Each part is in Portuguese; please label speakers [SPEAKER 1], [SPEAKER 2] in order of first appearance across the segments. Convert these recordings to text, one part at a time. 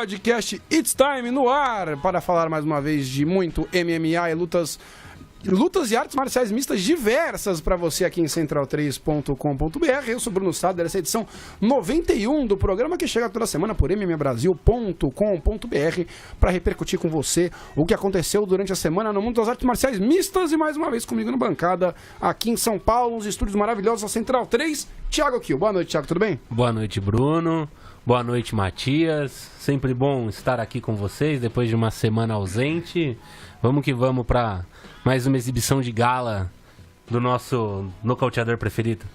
[SPEAKER 1] podcast It's Time no ar para falar mais uma vez de muito MMA e lutas e artes marciais mistas diversas para você aqui em central3.com.br. Eu sou Bruno Sader, essa é a edição 91 do programa que chega toda semana por mmabrasil.com.br para repercutir com você o que aconteceu durante a semana no mundo das artes marciais mistas. E mais uma vez comigo na bancada aqui em São Paulo, nos estúdios maravilhosos da Central 3, Thiago Kiel. Boa noite, Thiago, tudo bem?
[SPEAKER 2] Boa noite, Bruno. Boa noite, Matias. Sempre bom estar aqui com vocês depois de uma semana ausente. Vamos que vamos para mais uma exibição de gala do nosso nocauteador preferido.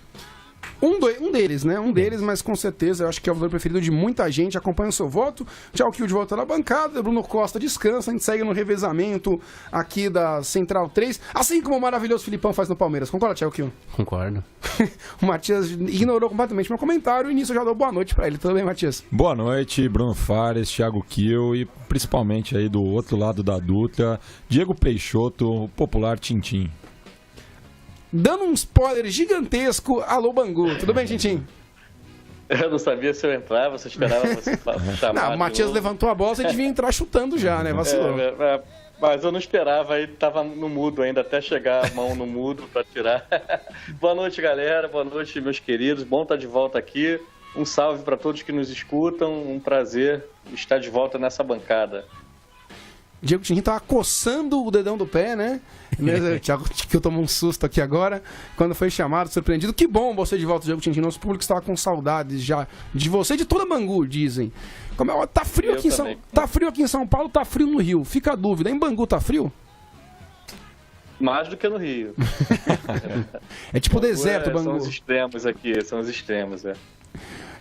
[SPEAKER 1] Um deles, né? Um deles, mas com certeza eu acho que é o lutador preferido de muita gente. Acompanha o seu voto. Tchau, Kiel de volta na bancada. Bruno Costa descansa. A gente segue no revezamento aqui da Central 3. Assim como o maravilhoso Filipão faz no Palmeiras. Concorda, Tchau, Kiel?
[SPEAKER 2] Concordo.
[SPEAKER 1] O Matias ignorou completamente meu comentário. E nisso eu já dou boa noite pra ele. Tudo bem, Matias?
[SPEAKER 3] Boa noite, Bruno Fares, Thiago Kiel e principalmente aí do outro lado da Dutra, Diego Peixoto, o popular Tintim.
[SPEAKER 1] Dando um spoiler gigantesco, alô Bangu. Tudo bem, Tintim?
[SPEAKER 4] Eu não sabia se eu entrava, se eu esperava você chamar.
[SPEAKER 1] Não, o Matias levantou a bola, você devia entrar chutando já, né? Vacilou.
[SPEAKER 4] Mas eu não esperava, aí tava no mudo ainda, até chegar a mão no mudo pra tirar. Boa noite, galera. Boa noite, meus queridos. Bom estar de volta aqui. Um salve para todos que nos escutam. Um prazer estar de volta nessa bancada.
[SPEAKER 1] Diego Tintin tava coçando o dedão do pé, né? O Thiago que eu tomo um susto aqui agora, quando foi chamado, surpreendido. Que bom você de volta, Diego Tintin. Nosso público estava com saudades já de você e de toda Bangu, dizem. Tá frio aqui tá frio aqui em São Paulo, tá frio no Rio. Fica a dúvida, em Bangu tá frio?
[SPEAKER 4] Mais do que no Rio.
[SPEAKER 1] É tipo deserto, Bangu.
[SPEAKER 4] São os extremos aqui, são os extremos,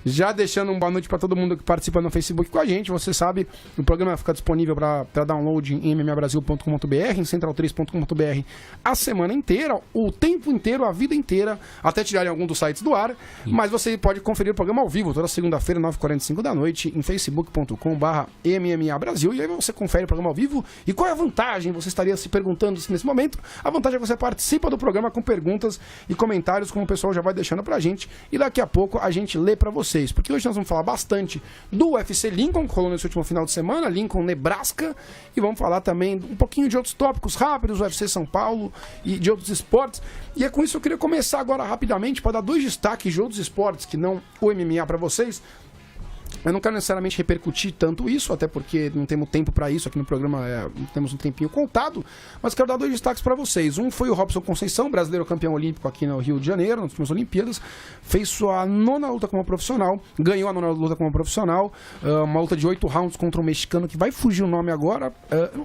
[SPEAKER 1] Já deixando uma boa noite para todo mundo que participa no Facebook com a gente. Você sabe, o programa vai ficar disponível para download em mmabrasil.com.br, em central3.com.br a semana inteira, o tempo inteiro, a vida inteira, até tirarem algum dos sites do ar. Mas você pode conferir o programa ao vivo toda segunda-feira, 9h45 da noite, em facebook.com/mmabrasil. E aí você confere o programa ao vivo. E qual é a vantagem? Você estaria se perguntando nesse momento. A vantagem é que você participa do programa com perguntas e comentários, como o pessoal já vai deixando pra gente. E daqui a pouco a gente lê pra você. Porque hoje nós vamos falar bastante do UFC Lincoln, que rolou nesse último final de semana, Lincoln, Nebraska, e vamos falar também um pouquinho de outros tópicos rápidos, UFC São Paulo e de outros esportes. E é com isso que eu queria começar agora rapidamente para dar dois destaques de outros esportes que não o MMA para vocês. Eu não quero necessariamente repercutir tanto isso, até porque não temos tempo para isso aqui no programa, temos um tempinho contado, mas quero dar dois destaques para vocês. Um foi o Robson Conceição, brasileiro campeão olímpico aqui no Rio de Janeiro, nas últimas Olimpíadas, fez sua 9ª luta como profissional, ganhou a 9ª luta como profissional, uma luta de 8 rounds contra um mexicano, que vai fugir o nome agora,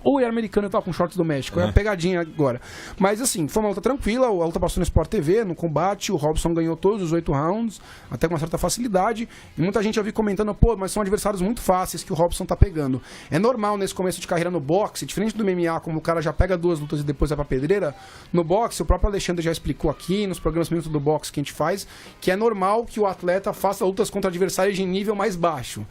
[SPEAKER 1] ou é americano e tal, com shorts do México, é a pegadinha agora. Mas assim, foi uma luta tranquila, a luta passou no Sport TV, no combate, o Robson ganhou todos os 8 rounds, até com uma certa facilidade, e muita gente já vi comentando, mas são adversários muito fáceis que o Robson tá pegando. É normal nesse começo de carreira no boxe, diferente do MMA, como o cara já pega 2 lutas e depois vai pra pedreira, no boxe, o próprio Alexandre já explicou aqui, nos programas Minuto do Boxe que a gente faz, que é normal que o atleta faça lutas contra adversários de nível mais baixo.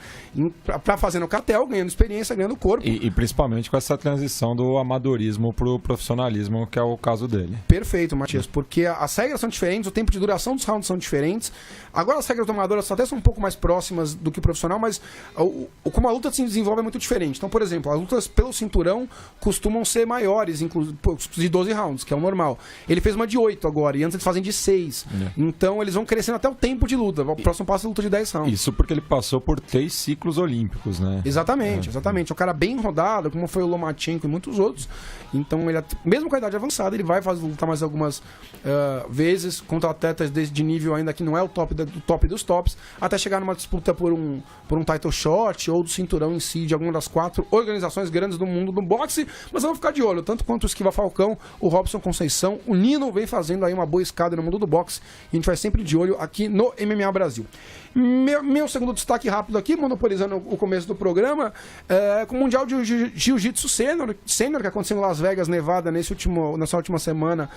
[SPEAKER 1] Pra fazer no cartel, ganhando experiência, ganhando corpo.
[SPEAKER 3] E principalmente com essa transição do amadorismo pro profissionalismo, que é o caso dele.
[SPEAKER 1] Perfeito, Matias, porque as regras são diferentes, o tempo de duração dos rounds são diferentes. Agora as regras do amador até são um pouco mais próximas do que o profissional, mas como a luta se desenvolve é muito diferente. Então, por exemplo, as lutas pelo cinturão costumam ser maiores, de 12 rounds, que é o normal. Ele fez uma de 8 agora, e antes eles fazem de 6. Então, eles vão crescendo até o tempo de luta. O próximo passo é a luta de 10 rounds.
[SPEAKER 3] Isso porque ele passou por 3 ciclos olímpicos, né?
[SPEAKER 1] Exatamente. É um cara bem rodado, como foi o Lomachenko e muitos outros. Então, ele, mesmo com a idade avançada, ele vai lutar mais algumas vezes contra atletas de nível ainda que não é o top do top dos tops, até chegar numa disputa por um title shot ou do cinturão em si de alguma das 4 organizações grandes do mundo do boxe. Mas vamos ficar de olho, tanto quanto o Esquiva Falcão, o Robson Conceição, o Nino vem fazendo aí uma boa escada no mundo do boxe, e a gente vai sempre de olho aqui no MMA Brasil. Meu segundo destaque rápido aqui, monopolizando o começo do programa, com o Mundial de Jiu-Jitsu Sênior, que aconteceu em Las Vegas, Nevada, nessa última semana,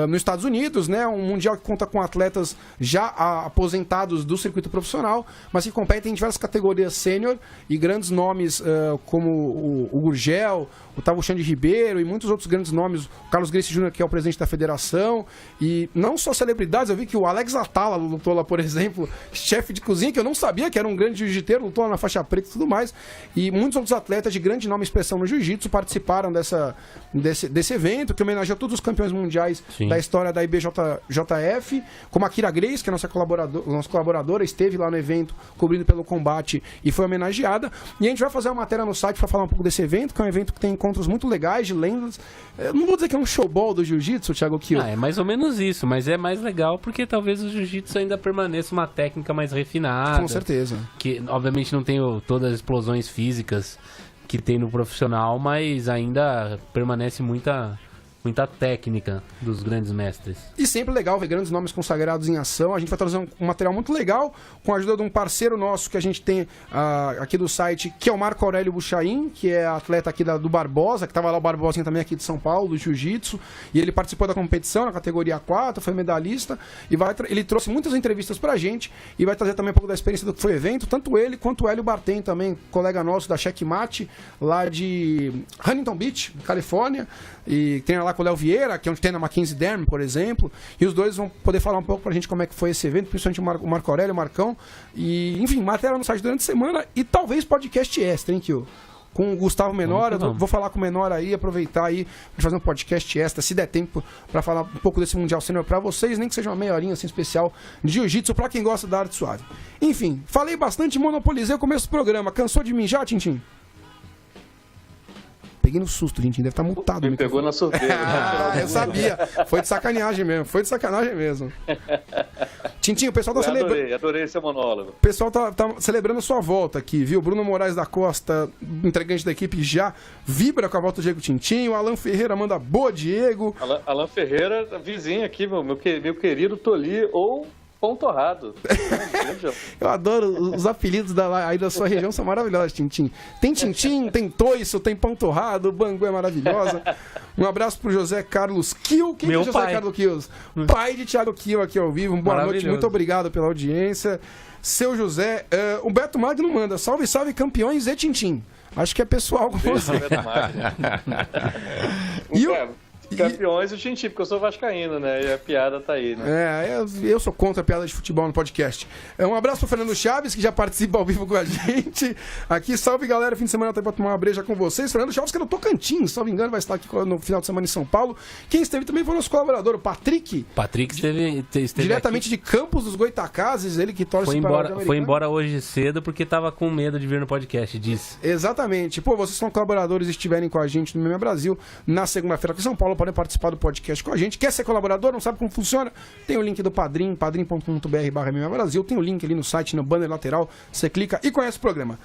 [SPEAKER 1] nos Estados Unidos, né? Um mundial que conta com atletas já aposentados do circuito profissional, mas que competem em diversas das categorias sênior e grandes nomes como o Gurgel, o Tavuxande Ribeiro e muitos outros grandes nomes, o Carlos Gracie Jr., que é o presidente da federação, e não só celebridades, eu vi que o Alex Atala lutou lá, por exemplo, chefe de cozinha, que eu não sabia que era um grande jiu-jiteiro, lutou lá na faixa preta e tudo mais, e muitos outros atletas de grande nome e expressão no jiu-jitsu participaram desse evento, que homenageou todos os campeões mundiais da história da IBJJF, como a Kira Grace, que é nossa colaboradora, esteve lá no evento cobrindo pelo combate e foi homenageada, e a gente vai fazer uma matéria no site para falar um pouco desse evento, que é um evento que tem encontros muito legais de lendas. Eu não vou dizer que é um showball do jiu-jitsu, Thiago Kiel.
[SPEAKER 2] É mais ou menos isso, mas é mais legal porque talvez o jiu-jitsu ainda permaneça uma técnica mais refinada.
[SPEAKER 1] Com certeza.
[SPEAKER 2] Que obviamente não tem todas as explosões físicas que tem no profissional, mas ainda permanece muita técnica dos grandes mestres.
[SPEAKER 1] E sempre legal ver grandes nomes consagrados em ação. A gente vai trazer um material muito legal com a ajuda de um parceiro nosso que a gente tem aqui do site, que é o Marco Aurélio Buchaim, que é atleta aqui do Barbosa, que estava lá o Barbosinha também aqui de São Paulo, do Jiu-Jitsu, e ele participou da competição na categoria 4, foi medalhista, e ele trouxe muitas entrevistas pra gente, e vai trazer também um pouco da experiência do que foi o evento, tanto ele quanto o Hélio Bartem também, colega nosso da Checkmate, lá de Huntington Beach, Califórnia, e treina lá com o Léo Vieira, que é onde tem na Mackenzie Dern, por exemplo, e os dois vão poder falar um pouco pra gente como é que foi esse evento, principalmente o Marco Aurélio, o Marcão, e enfim, matéria no site durante a semana e talvez podcast extra, hein, Kio? Com o Gustavo Menor, eu vou falar com o Menor aí, aproveitar aí pra fazer um podcast extra, se der tempo, pra falar um pouco desse Mundial Sênior pra vocês, nem que seja uma meia horinha assim especial de jiu-jitsu pra quem gosta da arte suave. Enfim, falei bastante, monopolizei o começo do programa. Cansou de mim já, Tintim? Peguei no susto, gente. Deve estar multado.
[SPEAKER 4] Me pegou na surpresa.
[SPEAKER 1] Eu sabia. Foi de sacanagem mesmo. Tintinho, o pessoal tá celebrando.
[SPEAKER 4] Adorei esse monólogo.
[SPEAKER 1] O pessoal tá celebrando a sua volta aqui, viu? Bruno Moraes da Costa, integrante da equipe, já vibra com a volta do Diego Tintinho. Alan Ferreira manda boa, Diego.
[SPEAKER 4] Alan Ferreira, vizinho aqui, meu querido Toli ou Pão Torrado.
[SPEAKER 1] Eu adoro os apelidos aí da sua região, são maravilhosos, Tintim. Tem Tintim, tem Toiço, tem Pão Torrado, o Bangu é maravilhosa. Um abraço pro José Carlos Kiel. Quem é José Carlos Kiel? Pai de Thiago Kiel aqui ao vivo. Boa noite, muito obrigado pela audiência. Seu José, o Beto Magno manda, salve, salve campeões e Tintim. Acho que é pessoal com você.
[SPEAKER 4] Beto Magno. Campeões e o Tintim, porque eu sou vascaíno, né? E a piada tá aí, né?
[SPEAKER 1] Eu sou contra a piada de futebol no podcast. Um abraço pro Fernando Chaves, que já participa ao vivo com a gente. Aqui, salve galera, fim de semana tá pra tomar uma breja com vocês. Fernando Chaves, que é do Tocantins, se não me engano, vai estar aqui no final de semana em São Paulo. Quem esteve também foi o nosso colaborador, o Patrick.
[SPEAKER 2] Patrick esteve
[SPEAKER 1] diretamente
[SPEAKER 2] aqui.
[SPEAKER 1] De Campos dos Goitacazes, ele que torce
[SPEAKER 2] foi embora hoje cedo porque tava com medo de vir no podcast, disse.
[SPEAKER 1] Exatamente. Pô, vocês são colaboradores e estiverem com a gente no MMA Brasil na segunda-feira aqui em São Paulo, podem participar do podcast com a gente. Quer ser colaborador? Não sabe como funciona? Tem o link do Padrim, padrim.com.br/MMA Brasil. Tem o link ali no site, no banner lateral. Você clica e conhece o programa.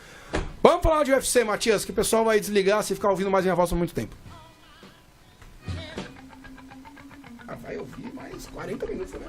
[SPEAKER 1] Vamos falar de UFC, Matias, que o pessoal vai desligar se ficar ouvindo mais minha voz por muito tempo. Vai ouvir mais 40 minutos, né?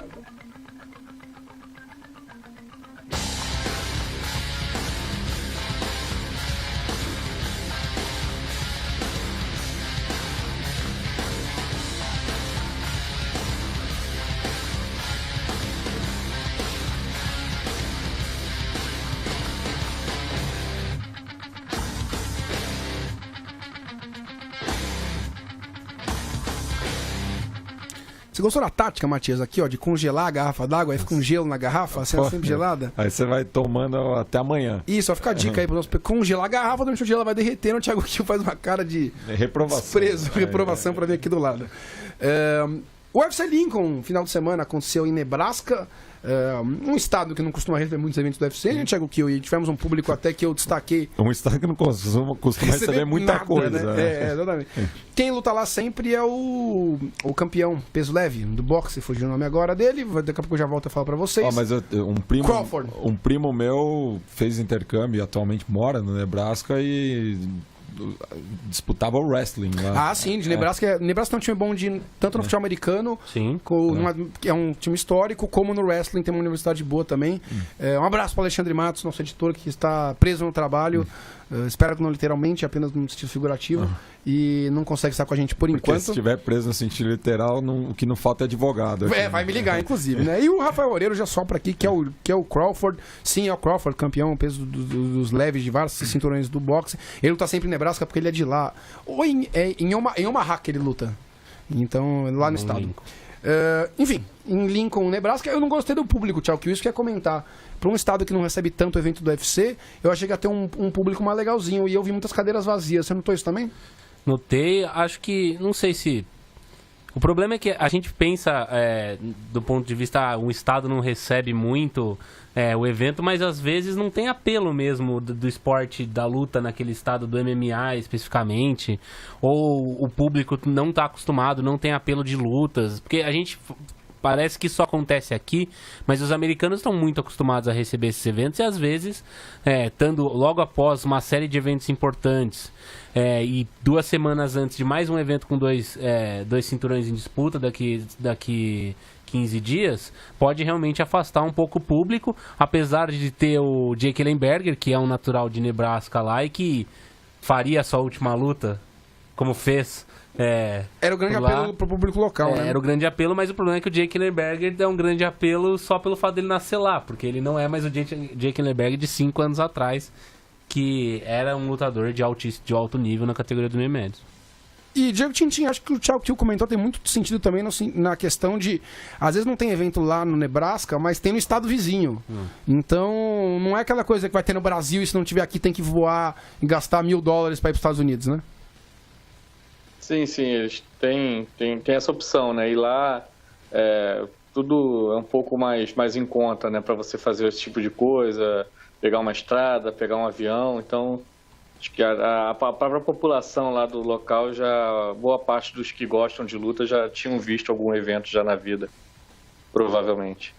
[SPEAKER 1] Você gostou da tática, Matias, aqui, ó, de congelar a garrafa d'água, aí fica um gelo na garrafa, sendo sempre gelada?
[SPEAKER 3] Aí você vai tomando até amanhã.
[SPEAKER 1] Isso, ó, fica a dica aí, congelar a garrafa, durante o dia ela vai derretendo, o Thiago Kiel faz uma cara de reprovação pra vir aqui do lado. O UFC Lincoln, final de semana, aconteceu em Nebraska, um estado que não costuma receber muitos eventos do UFC, né, Thiago Kiel? E tivemos um público até que eu destaquei.
[SPEAKER 3] Um estado que não costuma receber muita coisa.
[SPEAKER 1] Né? Exatamente. Quem luta lá sempre é o campeão peso leve do boxe, fugiu o nome agora dele, daqui a pouco eu já volto a falar pra vocês.
[SPEAKER 3] Mas um primo meu fez intercâmbio e atualmente mora no Nebraska e disputava o wrestling lá.
[SPEAKER 1] Sim, de Nebraska. Nebraska é um time bom tanto no futebol americano, que é um time histórico, como no wrestling, tem uma universidade boa também. Um abraço para Alexandre Matos, nosso editor, que está preso no trabalho. espero que não literalmente, apenas num sentido figurativo, e não consegue estar com a gente por enquanto.
[SPEAKER 3] Se estiver preso no sentido literal, o que não falta é advogado. Aqui,
[SPEAKER 1] vai me ligar, inclusive, né? E o Rafael Oreiro já sopra aqui, que é o Crawford. Sim, é o Crawford, campeão peso dos leves de vários cinturões do boxe. Ele luta sempre em Nebraska porque ele é de lá. Ou em Omaha que ele luta. Então, lá no estado. Enfim, em Lincoln, Nebraska, eu não gostei do público, Thiago, que isso quer comentar. Para um estado que não recebe tanto evento do UFC, eu achei que ia ter um público mais legalzinho. E eu vi muitas cadeiras vazias. Você notou isso também?
[SPEAKER 2] Notei, acho que, não sei se... O problema é que a gente pensa, do ponto de vista, um estado não recebe muito o evento, mas às vezes não tem apelo mesmo do esporte, da luta naquele estado, do MMA especificamente, ou o público não está acostumado, não tem apelo de lutas, porque a gente... Parece que isso acontece aqui, mas os americanos estão muito acostumados a receber esses eventos e às vezes, estando logo após uma série de eventos importantes e 2 semanas antes de mais um evento com dois cinturões em disputa daqui 15 dias, pode realmente afastar um pouco o público, apesar de ter o Jake Ellenberger, que é um natural de Nebraska lá e que faria a sua última luta, como fez...
[SPEAKER 1] Era o grande apelo pro público local, né?
[SPEAKER 2] Era o grande apelo, mas o problema é que o Jake Ellenberger é um grande apelo só pelo fato dele nascer lá, porque ele não é mais o Jake Ellenberger de 5 anos atrás, que era um lutador de alto nível na categoria do meio médio.
[SPEAKER 1] E Diego Tintin, acho que o Thiago Tio comentou, tem muito sentido também na questão de, às vezes não tem evento lá no Nebraska, mas tem no estado vizinho. Então, não é aquela coisa que vai ter no Brasil e se não tiver aqui tem que voar e gastar $1.000 para ir para os Estados Unidos, né?
[SPEAKER 4] Sim, eles têm essa opção, né? E lá tudo é um pouco mais em conta, né? Para você fazer esse tipo de coisa, pegar uma estrada, pegar um avião. Então, acho que a própria população lá do local, boa parte dos que gostam de luta já tinham visto algum evento já na vida, provavelmente.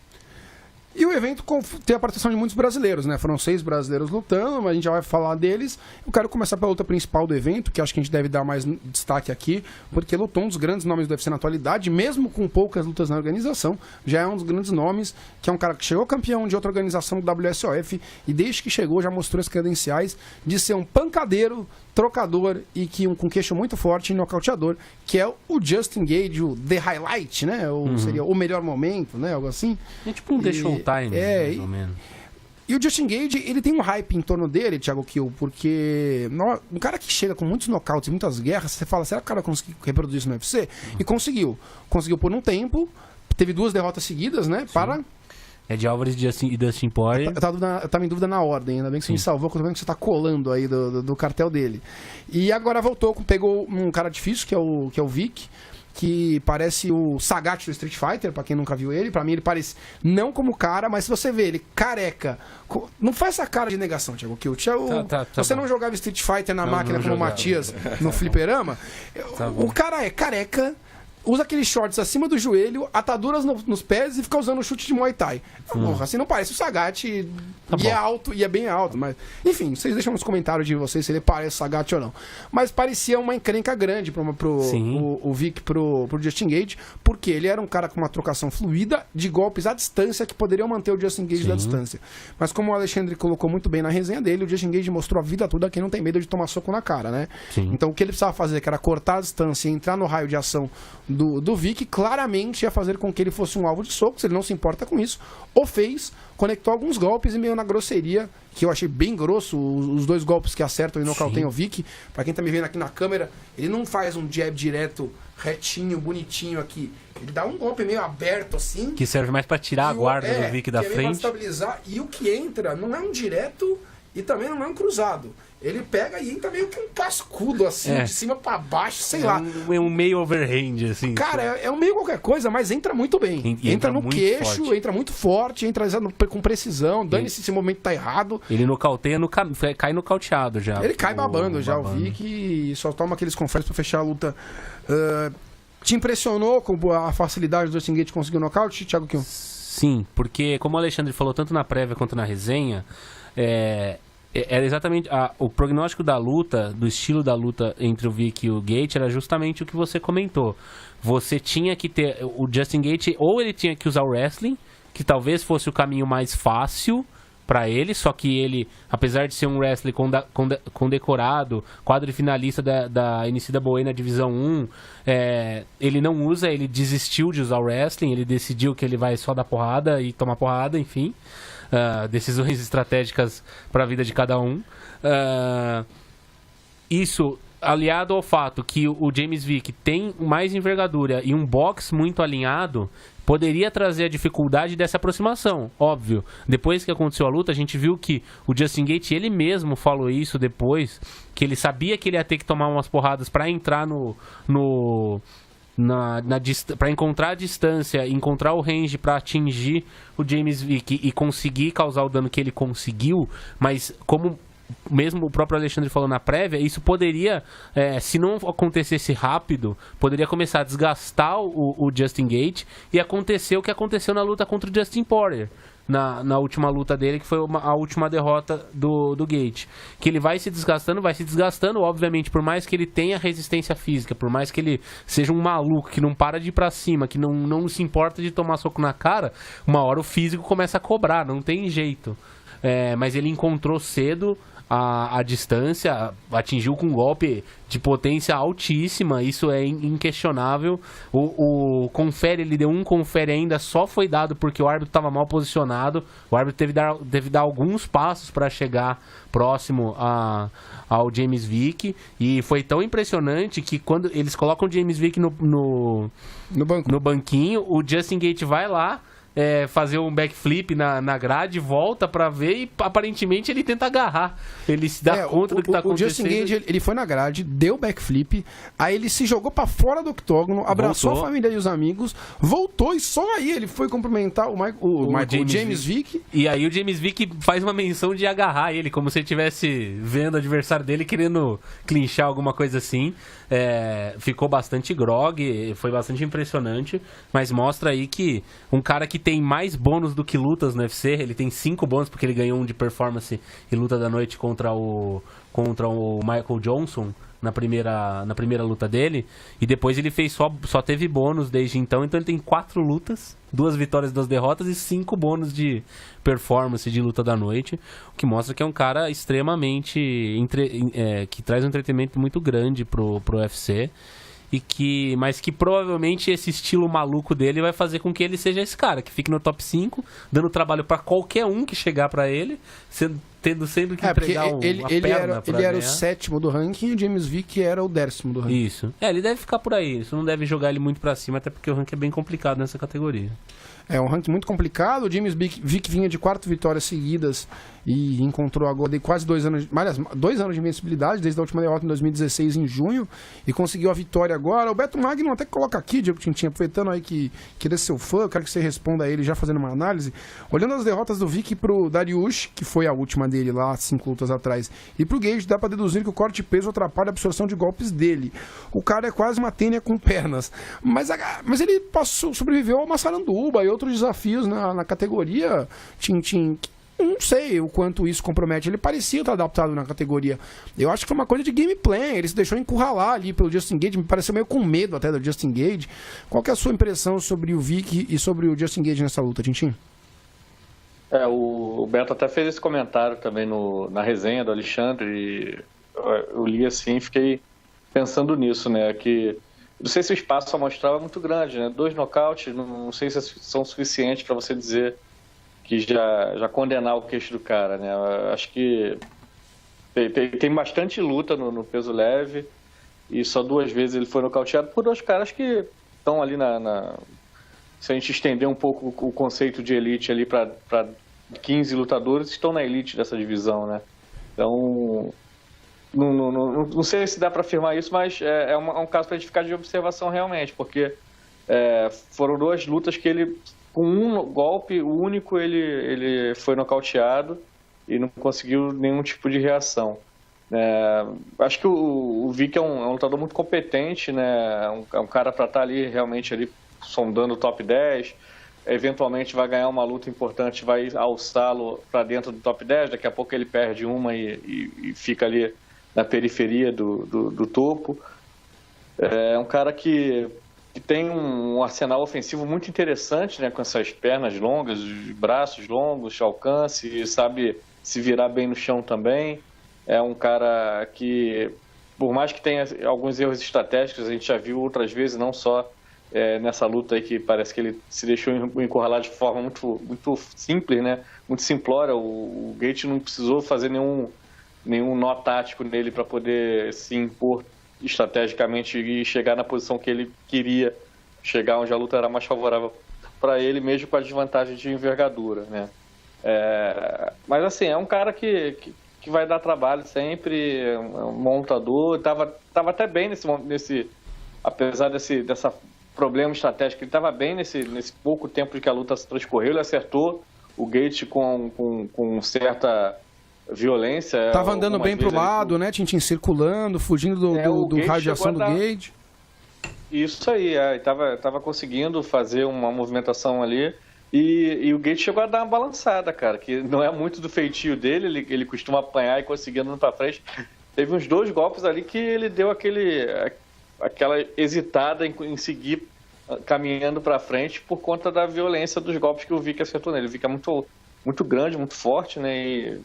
[SPEAKER 1] E o evento tem a participação de muitos brasileiros, né? Foram 6 brasileiros lutando, mas a gente já vai falar deles. Eu quero começar pela luta principal do evento, que acho que a gente deve dar mais destaque aqui, porque lutou um dos grandes nomes do UFC na atualidade, mesmo com poucas lutas na organização, já é um dos grandes nomes, que é um cara que chegou campeão de outra organização do WSOF, e desde que chegou já mostrou as credenciais de ser um pancadeiro, trocador e com queixo muito forte e nocauteador, que é o Justin Gage, o The Highlight, né? Seria o melhor momento, né? Algo assim.
[SPEAKER 2] É tipo um The Showtime, mais ou menos.
[SPEAKER 1] E o Justin Gage, ele tem um hype em torno dele, Thiago Kiel, porque um cara que chega com muitos nocautes, muitas guerras, você fala, será que o cara conseguiu reproduzir isso no UFC? E conseguiu. Conseguiu por um tempo, teve 2 derrotas seguidas, né?
[SPEAKER 2] Sim.
[SPEAKER 1] Para...
[SPEAKER 2] Ed Álvares e Dustin Poirier.
[SPEAKER 1] Eu tava em dúvida na ordem, ainda bem que você me salvou, que eu tô vendo que você tá colando aí do cartel dele. E agora pegou um cara difícil, que é o Vic, que parece o Sagat do Street Fighter, pra quem nunca viu ele. Pra mim ele parece, não como cara, mas se você vê ele careca, não faz essa cara de negação, Thiago Kiel. Se você não jogava Street Fighter na máquina como o Matias no fliperama, o cara é careca, usa aqueles shorts acima do joelho, ataduras nos pés e fica usando o chute de Muay Thai. Porra, assim não parece o Sagat, é alto, e é bem alto. Mas, enfim, vocês deixam nos comentários de vocês se ele parece Sagat ou não. Mas parecia uma encrenca grande o Vic pro Justin Gage, porque ele era um cara com uma trocação fluida de golpes à distância que poderiam manter o Justin Gage da distância. Mas como o Alexandre colocou muito bem na resenha dele, o Justin Gage mostrou a vida toda que não tem medo de tomar soco na cara, né?
[SPEAKER 2] Sim.
[SPEAKER 1] Então o que ele precisava fazer, que era cortar a distância e entrar no raio de ação do Vic, claramente ia fazer com que ele fosse um alvo de socos, ele não se importa com isso, o fez, conectou alguns golpes e meio na grosseria, que eu achei bem grosso, os 2 golpes que acertam e nocauteiam o Vic. Pra quem tá me vendo aqui na câmera, ele não faz um jab direto, retinho, bonitinho aqui, ele dá um golpe meio aberto assim,
[SPEAKER 2] que serve mais pra tirar a guarda do Vic da frente, pra
[SPEAKER 1] estabilizar, e o que entra não é um direto e também não é um cruzado. Ele pega e entra meio que um cascudo, assim, de cima pra baixo, sei lá.
[SPEAKER 2] Um meio overhand, assim.
[SPEAKER 1] Cara, é um meio qualquer coisa, mas entra muito bem. Entra no queixo, forte. Entra muito forte, entra com precisão, dane-se se esse momento tá errado.
[SPEAKER 2] Ele nocauteia, cai nocauteado já.
[SPEAKER 1] Ele cai babando já, eu vi que só toma aqueles confetes pra fechar a luta. Te impressionou com a facilidade do Justin Gage conseguir o nocaute, Thiago Kiel?
[SPEAKER 2] Sim, porque como o Alexandre falou, tanto na prévia quanto na resenha, era exatamente o prognóstico da luta, do estilo da luta entre o Vic e o Gage, era justamente o que você comentou. Você tinha que ter o Justin Gage, ou ele tinha que usar o wrestling, que talvez fosse o caminho mais fácil pra ele, só que ele, apesar de ser um wrestler condecorado, quadrifinalista da NCAA na Divisão 1, ele não usa, ele desistiu de usar o wrestling, ele decidiu que ele vai só dar porrada e tomar porrada, enfim. Decisões estratégicas para a vida de cada um. Isso aliado ao fato que o James Vick tem mais envergadura e um box muito alinhado, poderia trazer a dificuldade dessa aproximação, óbvio. Depois que aconteceu a luta, a gente viu que o Justin Gaethje, ele mesmo falou isso depois, que ele sabia que ele ia ter que tomar umas porradas para entrar para encontrar a distância, encontrar o range para atingir o James Vick e conseguir causar o dano que ele conseguiu, mas como mesmo o próprio Alexandre falou na prévia, isso poderia, se não acontecesse rápido, poderia começar a desgastar o Justin Gaethje, e acontecer o que aconteceu na luta contra o Justin Porter, na última luta dele, que foi a última derrota do Gaethje, que ele vai se desgastando, obviamente, por mais que ele tenha resistência física, por mais que ele seja um maluco, que não para de ir pra cima, que não se importa de tomar soco na cara, uma hora o físico começa a cobrar, não tem jeito. Mas ele encontrou cedo a distância, atingiu com um golpe de potência altíssima, isso é inquestionável. O confere, ele deu um confere ainda, só foi dado porque o árbitro estava mal posicionado, o árbitro teve que dar alguns passos para chegar próximo ao James Vick, e foi tão impressionante que quando eles colocam o James Vick no banquinho, o Justin Gaethje vai lá, fazer um backflip na grade, volta pra ver e aparentemente ele tenta agarrar. Ele se dá conta do que tá acontecendo.
[SPEAKER 1] O Justin Gaethje, ele foi na grade, deu backflip, aí ele se jogou pra fora do octógono, abraçou a família e os amigos, voltou e só aí ele foi cumprimentar o James Vick.
[SPEAKER 2] E aí o James Vick faz uma menção de agarrar ele, como se ele estivesse vendo o adversário dele querendo clinchar alguma coisa assim. Ficou bastante grog, foi bastante impressionante, mas mostra aí que um cara que tem mais bônus do que lutas no UFC, ele tem 5 bônus, porque ele ganhou um de performance e luta da noite contra o Michael Johnson na primeira luta dele, e depois ele fez só teve bônus desde então ele tem 4 lutas, 2 vitórias e 2 derrotas e 5 bônus de performance de luta da noite, o que mostra que é um cara extremamente que traz um entretenimento muito grande pro UFC, mas que provavelmente esse estilo maluco dele vai fazer com que ele seja esse cara, que fique no top 5, dando trabalho pra qualquer um que chegar pra ele, tendo sempre que entregar
[SPEAKER 1] ele era o 7º do ranking e o James Vick era o 10º do ranking.
[SPEAKER 2] Isso. Ele deve ficar por aí, isso não deve jogar ele muito pra cima, até porque o ranking é bem complicado nessa categoria.
[SPEAKER 1] É um ranking muito complicado. O James Vick vinha de 4 vitórias seguidas e encontrou agora quase 2 anos, 2 anos de invencibilidade, desde a última derrota em 2016, em junho, e conseguiu a vitória agora. O Beto Magno até coloca aqui, Diego Tintin, aproveitando aí que ele é seu fã, eu quero que você responda a ele já fazendo uma análise. Olhando as derrotas do Vick pro Dariush, que foi a última dele lá, 5 lutas atrás, e pro Gaethje, dá pra deduzir que o corte de peso atrapalha a absorção de golpes dele. O cara é quase uma tênia com pernas. Mas ele sobreviveu ao Massaranduba e outros desafios na categoria, Tintin. Não sei o quanto isso compromete. Ele parecia estar adaptado na categoria. Eu acho que foi uma coisa de gameplay. Ele se deixou encurralar ali pelo Justin Gaethje. Me pareceu meio com medo até do Justin Gaethje. Qual que é a sua impressão sobre o Vick e sobre o Justin Gaethje nessa luta, Tintin?
[SPEAKER 4] O Beto até fez esse comentário também na resenha do Alexandre. E eu li assim e fiquei pensando nisso, né? Que não sei se o espaço amostrava muito grande, né? 2 nocautes, não sei se são suficientes para você dizer que já condenar o queixo do cara, né? Acho que tem bastante luta no peso leve e só 2 vezes ele foi nocauteado por 2 caras que estão ali se a gente estender um pouco o conceito de elite ali para 15 lutadores, estão na elite dessa divisão, né? Então, não sei se dá para afirmar isso, mas é um caso para a gente ficar de observação realmente, porque foram 2 lutas que ele, com um golpe único, ele foi nocauteado e não conseguiu nenhum tipo de reação. Acho que o Vick é um lutador muito competente, né? É um cara para estar ali realmente ali sondando o top 10, eventualmente vai ganhar uma luta importante, vai alçá-lo para dentro do top 10, daqui a pouco ele perde uma e fica ali na periferia do topo. É um cara que que tem um arsenal ofensivo muito interessante, né? Com essas pernas longas, os braços longos, alcance, sabe se virar bem no chão também. É um cara que, por mais que tenha alguns erros estratégicos, a gente já viu outras vezes, não só nessa luta aí, que parece que ele se deixou encurralar de forma muito, muito simples, né? Muito simplória. O Gaethje não precisou fazer nenhum nó tático nele para poder se impor estrategicamente e chegar na posição que ele queria chegar, onde a luta era mais favorável para ele, mesmo com a desvantagem de envergadura, né? Mas assim, é um cara que vai dar trabalho sempre, é um bom lutador, tava até bem nesse apesar dessa problema estratégico, ele estava bem nesse pouco tempo que a luta se transcorreu, ele acertou o Gaethje com certa violência.
[SPEAKER 1] Tava andando bem pro lado, né, Tintin, circulando, fugindo do raio de ação do Gaethje.
[SPEAKER 4] Isso aí, tava conseguindo fazer uma movimentação ali, e o Gaethje chegou a dar uma balançada, cara, que não é muito do feitio dele, ele costuma apanhar e conseguir andando pra frente. Teve uns 2 golpes ali que ele deu aquela hesitada em seguir caminhando para frente por conta da violência dos golpes que o Vick acertou nele. O Vick é muito, muito grande, muito forte, né? E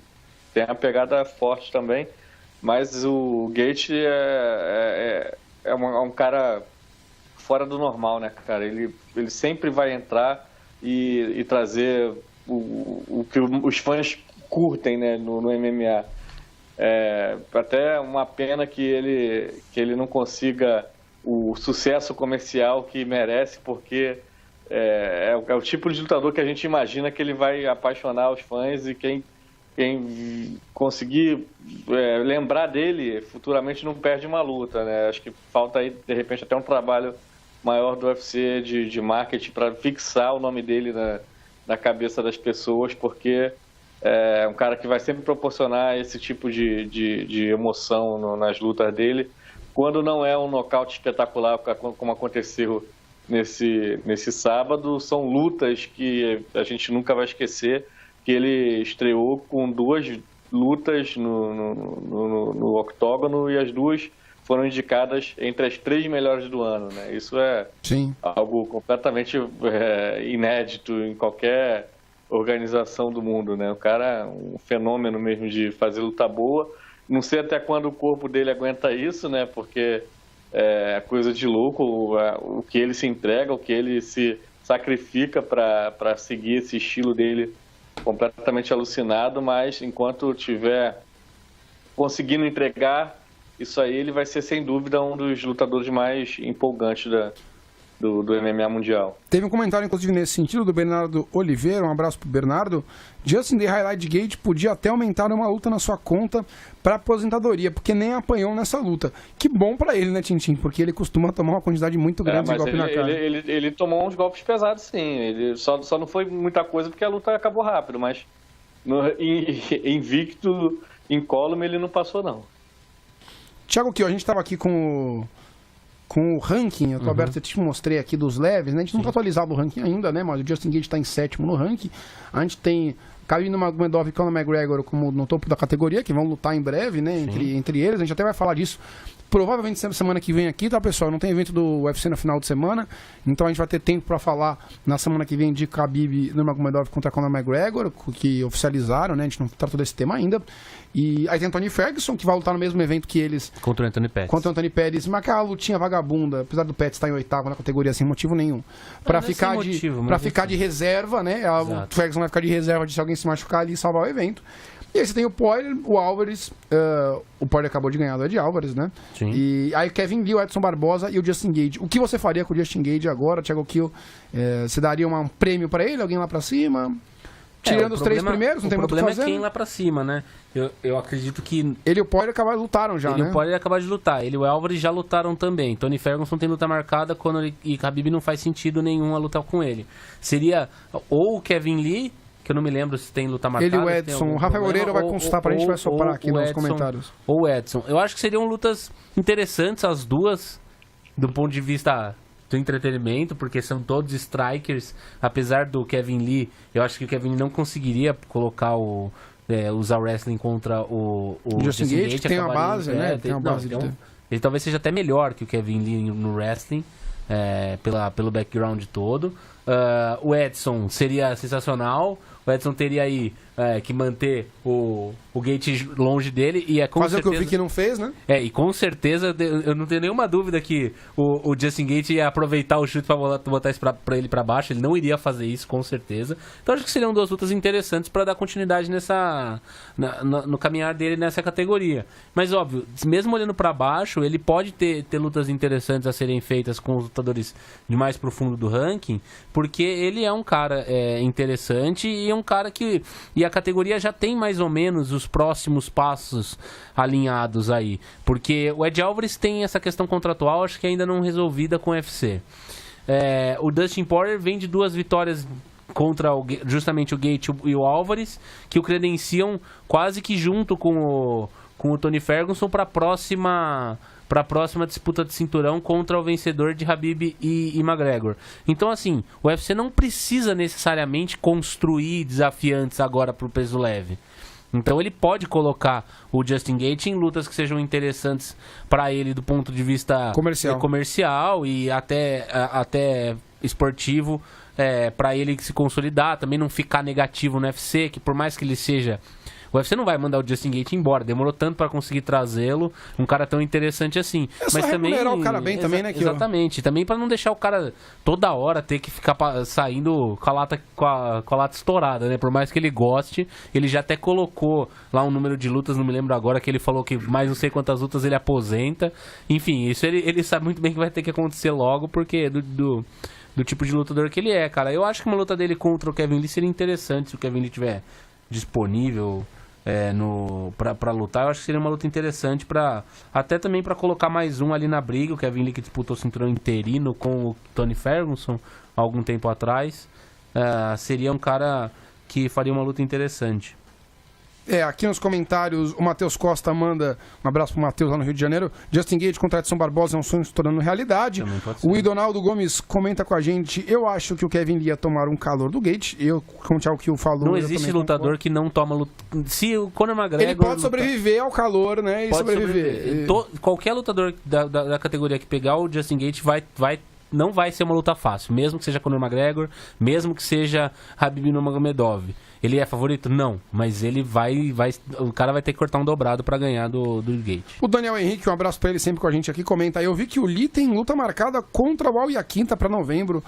[SPEAKER 4] tem uma pegada forte também. Mas o Gaethje é um cara fora do normal, né, cara? Ele sempre vai entrar e trazer o que os fãs curtem, né, no MMA. Até uma pena que ele não consiga o sucesso comercial que merece, porque é o tipo de lutador que a gente imagina que ele vai apaixonar os fãs, e quem conseguir lembrar dele futuramente não perde uma luta, né? Acho que falta aí, de repente, até um trabalho maior do UFC de marketing para fixar o nome dele na cabeça das pessoas, porque é um cara que vai sempre proporcionar esse tipo de emoção nas lutas dele, quando não é um nocaute espetacular, como aconteceu nesse sábado. São lutas que a gente nunca vai esquecer, que ele estreou com 2 lutas no octógono, e as 2 foram indicadas entre as 3 melhores do ano, né? Isso
[SPEAKER 1] Sim.
[SPEAKER 4] Algo completamente inédito em qualquer organização do mundo, né? O cara é um fenômeno mesmo de fazer luta boa. Não sei até quando o corpo dele aguenta isso, né? Porque é coisa de louco o que ele se entrega, o que ele se sacrifica para seguir esse estilo dele completamente alucinado. Mas enquanto tiver conseguindo entregar isso aí, ele vai ser sem dúvida um dos lutadores mais empolgantes do MMA mundial.
[SPEAKER 1] Teve um comentário, inclusive, nesse sentido, do Bernardo Oliveira. Um abraço pro Bernardo. Justin The Highlight Gate podia até aumentar uma luta na sua conta para aposentadoria, porque nem apanhou nessa luta. Que bom para ele, né, Tintin? Porque ele costuma tomar uma quantidade muito grande de golpe na cara.
[SPEAKER 4] Ele tomou uns golpes pesados, sim. Ele só não foi muita coisa porque a luta acabou rápido, mas invicto, incólume, ele não passou, não.
[SPEAKER 1] Thiago, a gente estava aqui com o ranking, eu tô aberto, eu te mostrei aqui dos leves, né? A gente não tá atualizado o ranking ainda, né? Mas o Justin Gaethje está em 7º no ranking. A gente tem Khabib Nurmagomedov e Conor McGregor como no topo da categoria, que vão lutar em breve, né? Entre eles. A gente até vai falar disso provavelmente semana que vem aqui, tá, pessoal? Não tem evento do UFC no final de semana, então a gente vai ter tempo para falar na semana que vem de Khabib Nurmagomedov contra Conor McGregor, que oficializaram, né? A gente não tratou desse tema ainda. E aí tem Tony Ferguson, que vai lutar no mesmo evento que eles.
[SPEAKER 2] Contra o Anthony Pettis.
[SPEAKER 1] Contra o Anthony Pettis. Mas aquela lutinha vagabunda, apesar do Pettis estar em 8º na categoria sem motivo nenhum. Pra ficar de reserva, né? O Ferguson vai ficar de reserva se alguém se machucar ali e salvar o evento. E aí você tem o Poirier, o Álvares. O Poirier acabou de ganhar do Ed Álvares, né?
[SPEAKER 2] Sim.
[SPEAKER 1] E aí o Kevin Lee, o Edson Barbosa e o Justin Gaethje. O que você faria com o Justin Gaethje agora, Thiago Kiel? Você daria um prêmio pra ele? Alguém lá pra cima? Tirando os 3 primeiros, não tem muito o que fazer.
[SPEAKER 2] O problema é quem lá pra cima, né? Eu acredito que...
[SPEAKER 1] Ele e o Poirier lutaram já, né?
[SPEAKER 2] Ele e o Poirier acabaram de lutar. Ele e o Álvares já lutaram também. Tony Ferguson tem luta marcada, Conor e Khabib não faz sentido nenhum a lutar com ele. Seria ou o Kevin Lee, que eu não me lembro se tem luta marcada.
[SPEAKER 1] Ele e o Edson. O Rafael Moreira vai consultar pra gente, vai soprar aqui nos comentários.
[SPEAKER 2] Ou o Edson. Eu acho que seriam lutas interessantes as duas, do ponto de vista do entretenimento, porque são todos strikers. Apesar do Kevin Lee, eu acho que o Kevin Lee não conseguiria colocar usar o wrestling contra o
[SPEAKER 1] Justin Gaethje, que tem uma base, né? Tem uma base
[SPEAKER 2] ele talvez seja até melhor que o Kevin Lee no wrestling, pelo background todo. O Edson seria sensacional. O Edson teria aí que manter o Gate longe dele. E com
[SPEAKER 1] fazer
[SPEAKER 2] certeza...
[SPEAKER 1] o que eu vi que não fez, né?
[SPEAKER 2] E com certeza, eu não tenho nenhuma dúvida que o Justin Gate ia aproveitar o chute pra botar isso pra ele pra baixo. Ele não iria fazer isso, com certeza. Então acho que seriam duas lutas interessantes pra dar continuidade no caminhar dele nessa categoria. Mas óbvio, mesmo olhando pra baixo, ele pode ter lutas interessantes a serem feitas com os lutadores de mais profundo do ranking, porque ele é um cara interessante e é um cara que... E a categoria já tem mais ou menos os próximos passos alinhados aí. Porque o Ed Alvarez tem essa questão contratual, acho que ainda não resolvida com o UFC. O Dustin Poirier vem de 2 vitórias contra justamente o Gate e o Alvarez, que o credenciam quase que junto com o Tony Ferguson para a próxima disputa de cinturão contra o vencedor de Khabib e McGregor. Então, assim, o UFC não precisa necessariamente construir desafiantes agora para o peso leve. Então ele pode colocar o Justin Gaethje em lutas que sejam interessantes para ele do ponto de vista comercial e até esportivo, para ele se consolidar, também não ficar negativo no UFC, que por mais que ele seja... O UFC não vai mandar o Justin Gaethje embora, demorou tanto para conseguir trazê-lo, um cara tão interessante assim.
[SPEAKER 1] Mas também o cara bem também, né?
[SPEAKER 2] Exatamente, também para não deixar o cara toda hora ter que ficar saindo com a lata estourada, né? Por mais que ele goste, ele já até colocou lá um número de lutas, não me lembro agora, que ele falou que mais não sei quantas lutas ele aposenta. Enfim, isso ele sabe muito bem que vai ter que acontecer logo, porque do tipo de lutador que ele é, cara. Eu acho que uma luta dele contra o Kevin Lee seria interessante se o Kevin Lee estiver disponível pra lutar. Eu acho que seria uma luta interessante até também para colocar mais um ali na briga. O Kevin Lee que disputou o cinturão interino com o Tony Ferguson há algum tempo atrás, seria um cara que faria uma luta interessante.
[SPEAKER 1] Aqui nos comentários, o Matheus Costa manda um abraço pro Matheus lá no Rio de Janeiro. Justin Gaethje contra Edson Barbosa é um sonho se tornando realidade. O Idonaldo Gomes comenta com a gente: eu acho que o Kevin Lee ia tomar um calor do Gaethje. Como o Thiago Kiel falou,
[SPEAKER 2] não existe lutador que não toma luta. Se o Conor McGregor...
[SPEAKER 1] Ele pode sobreviver ao calor, né? E sobreviver.
[SPEAKER 2] Qualquer lutador da categoria que pegar o Justin Gaethje não vai ser uma luta fácil. Mesmo que seja Conor McGregor, mesmo que seja Khabib Nurmagomedov. Ele é favorito? Não, mas ele o cara vai ter que cortar um dobrado pra ganhar do Gaethje.
[SPEAKER 1] O Daniel Henrique, um abraço pra ele sempre com a gente aqui, comenta aí: eu vi que o Lee tem luta marcada contra o Al Iaquinta pra novembro.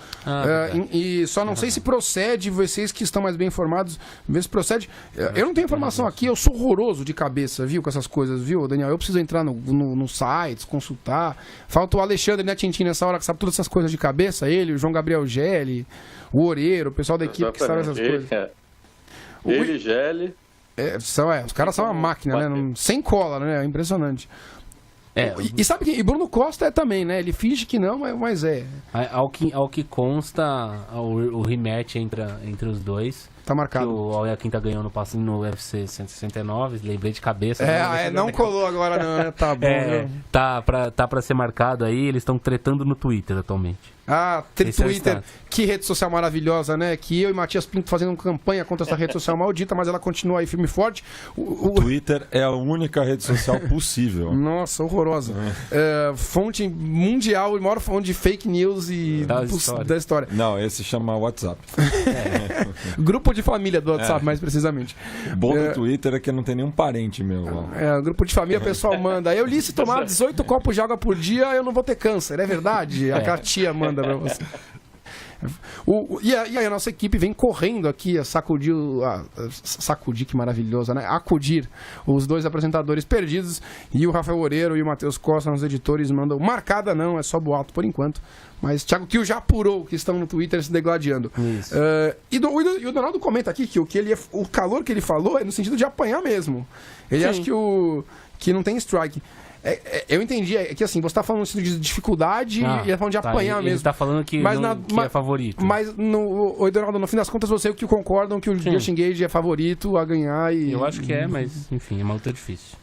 [SPEAKER 1] E só não sei se procede, vocês que estão mais bem informados, ver se procede. Eu não tenho informação aqui, eu sou horroroso de cabeça, viu, com essas coisas, viu, Daniel? Eu preciso entrar no sites, consultar. Falta o Alexandre, né, Tintin, nessa hora, que sabe todas essas coisas de cabeça, ele, o João Gabriel Gelli, o Oreiro, o pessoal da equipe que sabe essas coisas.
[SPEAKER 4] Ele, Gelli.
[SPEAKER 1] Os caras são uma máquina, né? Sem cola, né? É impressionante. E sabe que Bruno Costa também, né? Ele finge que não, mas é.
[SPEAKER 2] Ao que consta, o rematch entre os dois.
[SPEAKER 1] Tá marcado.
[SPEAKER 2] Que o Al Iaquinta ganhou no UFC 169, lembrei de cabeça.
[SPEAKER 1] Não colou agora não, né? Tá bom.
[SPEAKER 2] Tá pra ser marcado aí, eles estão tretando no Twitter atualmente.
[SPEAKER 1] Twitter, que rede social maravilhosa, né? Que eu e Matias Pinto fazendo uma campanha contra essa rede social maldita, mas ela continua aí firme e forte.
[SPEAKER 3] O Twitter é a única rede social possível.
[SPEAKER 1] Nossa, horrorosa. Fonte mundial, maior fonte de fake news e da história.
[SPEAKER 3] Não, esse chama WhatsApp.
[SPEAKER 1] Grupo de família do WhatsApp, mais precisamente.
[SPEAKER 3] O bom do Twitter é que não tem nenhum parente meu.
[SPEAKER 1] Grupo de família, o pessoal manda: eu li, se tomar 18 copos de água por dia, eu não vou ter câncer. É verdade? A tia manda pra você. E aí a nossa equipe vem correndo aqui a sacudir, que maravilhosa, né? Acudir os dois apresentadores perdidos, e o Rafael Oreiro e o Matheus Costa, nos editores, mandam: marcada não, é só boato por enquanto. Mas Thiago Kiel já apurou que estão no Twitter se degladiando. E o Donaldo comenta aqui que o calor que ele falou é no sentido de apanhar mesmo. Ele acha que não tem strike. Eu entendi, que assim, você tá falando de dificuldade e ele tá falando de apanhar mesmo.
[SPEAKER 2] Ele tá falando que é favorito.
[SPEAKER 1] Mas, Eduardo, no fim das contas, você que concordam que o Justin Gaethje é favorito a ganhar e...
[SPEAKER 2] Eu acho que mas, enfim, é uma luta difícil.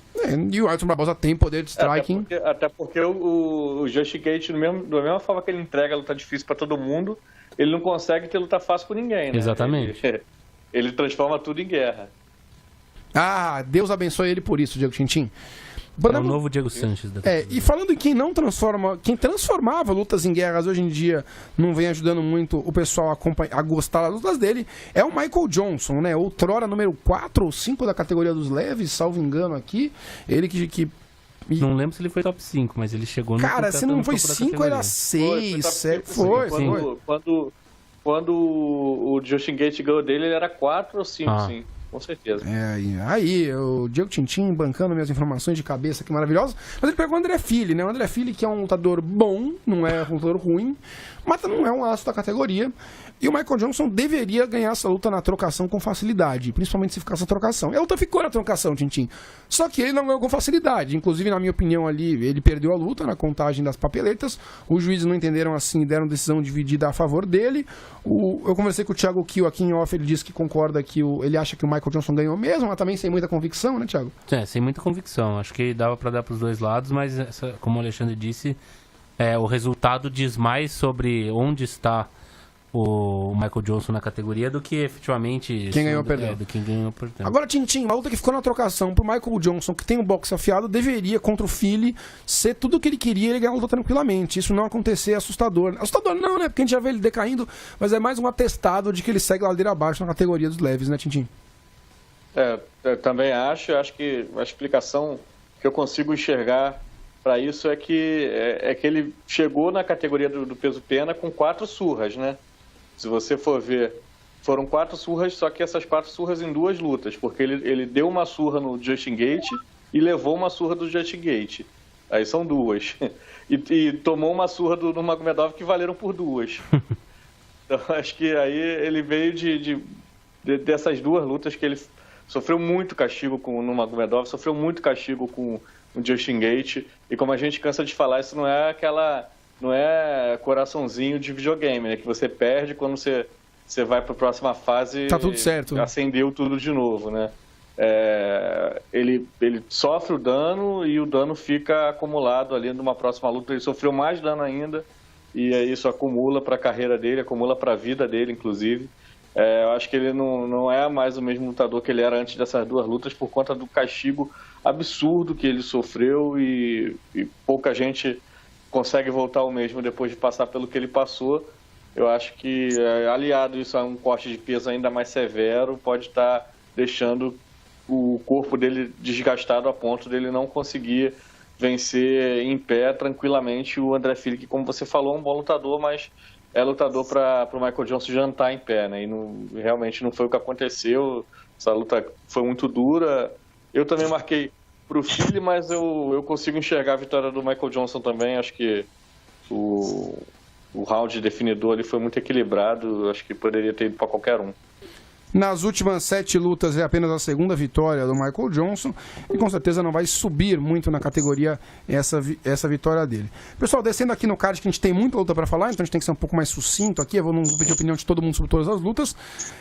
[SPEAKER 1] E o Edson Barbosa tem poder de striking.
[SPEAKER 4] Até porque o Justin Gaethje, da mesma forma que ele entrega a luta difícil pra todo mundo, ele não consegue ter luta fácil com ninguém, né?
[SPEAKER 2] Exatamente.
[SPEAKER 4] Ele transforma tudo em guerra.
[SPEAKER 1] Deus abençoe ele por isso, Diego Tintin.
[SPEAKER 2] É o novo Diego Sanches.
[SPEAKER 1] E falando em quem não transforma, quem transformava lutas em guerras hoje em dia não vem ajudando muito o pessoal a gostar das lutas dele, é o Michael Johnson, né? Outrora número 4 ou 5 da categoria dos leves, salvo engano aqui. Ele que
[SPEAKER 2] não lembro se ele foi top 5, mas ele chegou no...
[SPEAKER 1] Cara, se não foi 5, era 6, 7. Foi.
[SPEAKER 4] Quando o Justin Gaethje ganhou dele, ele era 4 ou 5, sim. Com certeza.
[SPEAKER 1] Aí, o Diego Tintin bancando minhas informações de cabeça, que maravilhoso. Mas ele pegou o André Fili, né? O André Fili, que é um lutador bom, não é um lutador ruim, mas não é um aço da categoria. E o Michael Johnson deveria ganhar essa luta na trocação com facilidade, principalmente se ficasse a trocação. E a luta ficou na trocação, Tintin. Só que ele não ganhou com facilidade. Inclusive, na minha opinião ali, ele perdeu a luta na contagem das papeletas. Os juízes não entenderam assim, deram decisão dividida a favor dele. Eu conversei com o Thiago Kiel aqui em off, ele disse que concorda que ele acha que o Michael Johnson ganhou mesmo, mas também sem muita convicção, né, Thiago?
[SPEAKER 2] Sem muita convicção. Acho que dava pra dar pros dois lados, mas como o Alexandre disse, o resultado diz mais sobre onde está o Michael Johnson na categoria do que efetivamente
[SPEAKER 1] quem ganhou perdeu. Agora, Tintin, uma luta que ficou na trocação pro Michael Johnson, que tem um boxe afiado, deveria contra o Fili ser tudo o que ele queria, ele ganhar a luta tranquilamente. Isso não acontecer é assustador. Assustador não, né? Porque a gente já vê ele decaindo, mas é mais um atestado de que ele segue a ladeira abaixo na categoria dos leves, né, Tintin?
[SPEAKER 4] Eu também acho que a explicação que eu consigo enxergar para isso é que ele chegou na categoria do peso pena com 4 surras, né? Se você for ver, foram 4 surras, só que essas 4 surras em 2 lutas, porque ele deu uma surra no Justin Gaethje e levou uma surra do Justin Gaethje. Aí são 2. E tomou uma surra do Nurmagomedov que valeram por 2. Então acho que aí ele veio dessas 2 lutas que ele sofreu muito castigo com o Nurmagomedov, sofreu muito castigo com o Justin Gaethje. E como a gente cansa de falar, isso não é não é coraçãozinho de videogame, né? Que você perde quando você vai para a próxima fase.
[SPEAKER 1] Tá tudo certo.
[SPEAKER 4] Acendeu tudo de novo, né? Ele sofre o dano e o dano fica acumulado ali numa próxima luta. Ele sofreu mais dano ainda e isso acumula para a carreira dele, acumula para a vida dele, inclusive. Eu acho que ele não é mais o mesmo lutador que ele era antes dessas 2 lutas por conta do castigo absurdo que ele sofreu e pouca gente consegue voltar ao mesmo depois de passar pelo que ele passou. Eu acho que, aliado isso a um corte de peso ainda mais severo, pode estar deixando o corpo dele desgastado a ponto dele não conseguir vencer em pé tranquilamente o André Fili, que, como você falou, é um bom lutador, mas é lutador para o Michael Johnson jantar em pé, né? E realmente não foi o que aconteceu. Essa luta foi muito dura. Eu também marquei pro Fili, mas eu consigo enxergar a vitória do Michael Johnson também. Acho que o round definidor ali foi muito equilibrado. Acho que poderia ter ido para qualquer um.
[SPEAKER 1] Nas últimas 7 lutas é apenas a segunda vitória do Michael Johnson e com certeza não vai subir muito na categoria essa vitória dele. Pessoal, descendo aqui no card que a gente tem muita luta para falar, então a gente tem que ser um pouco mais sucinto aqui, eu não vou pedir a opinião de todo mundo sobre todas as lutas.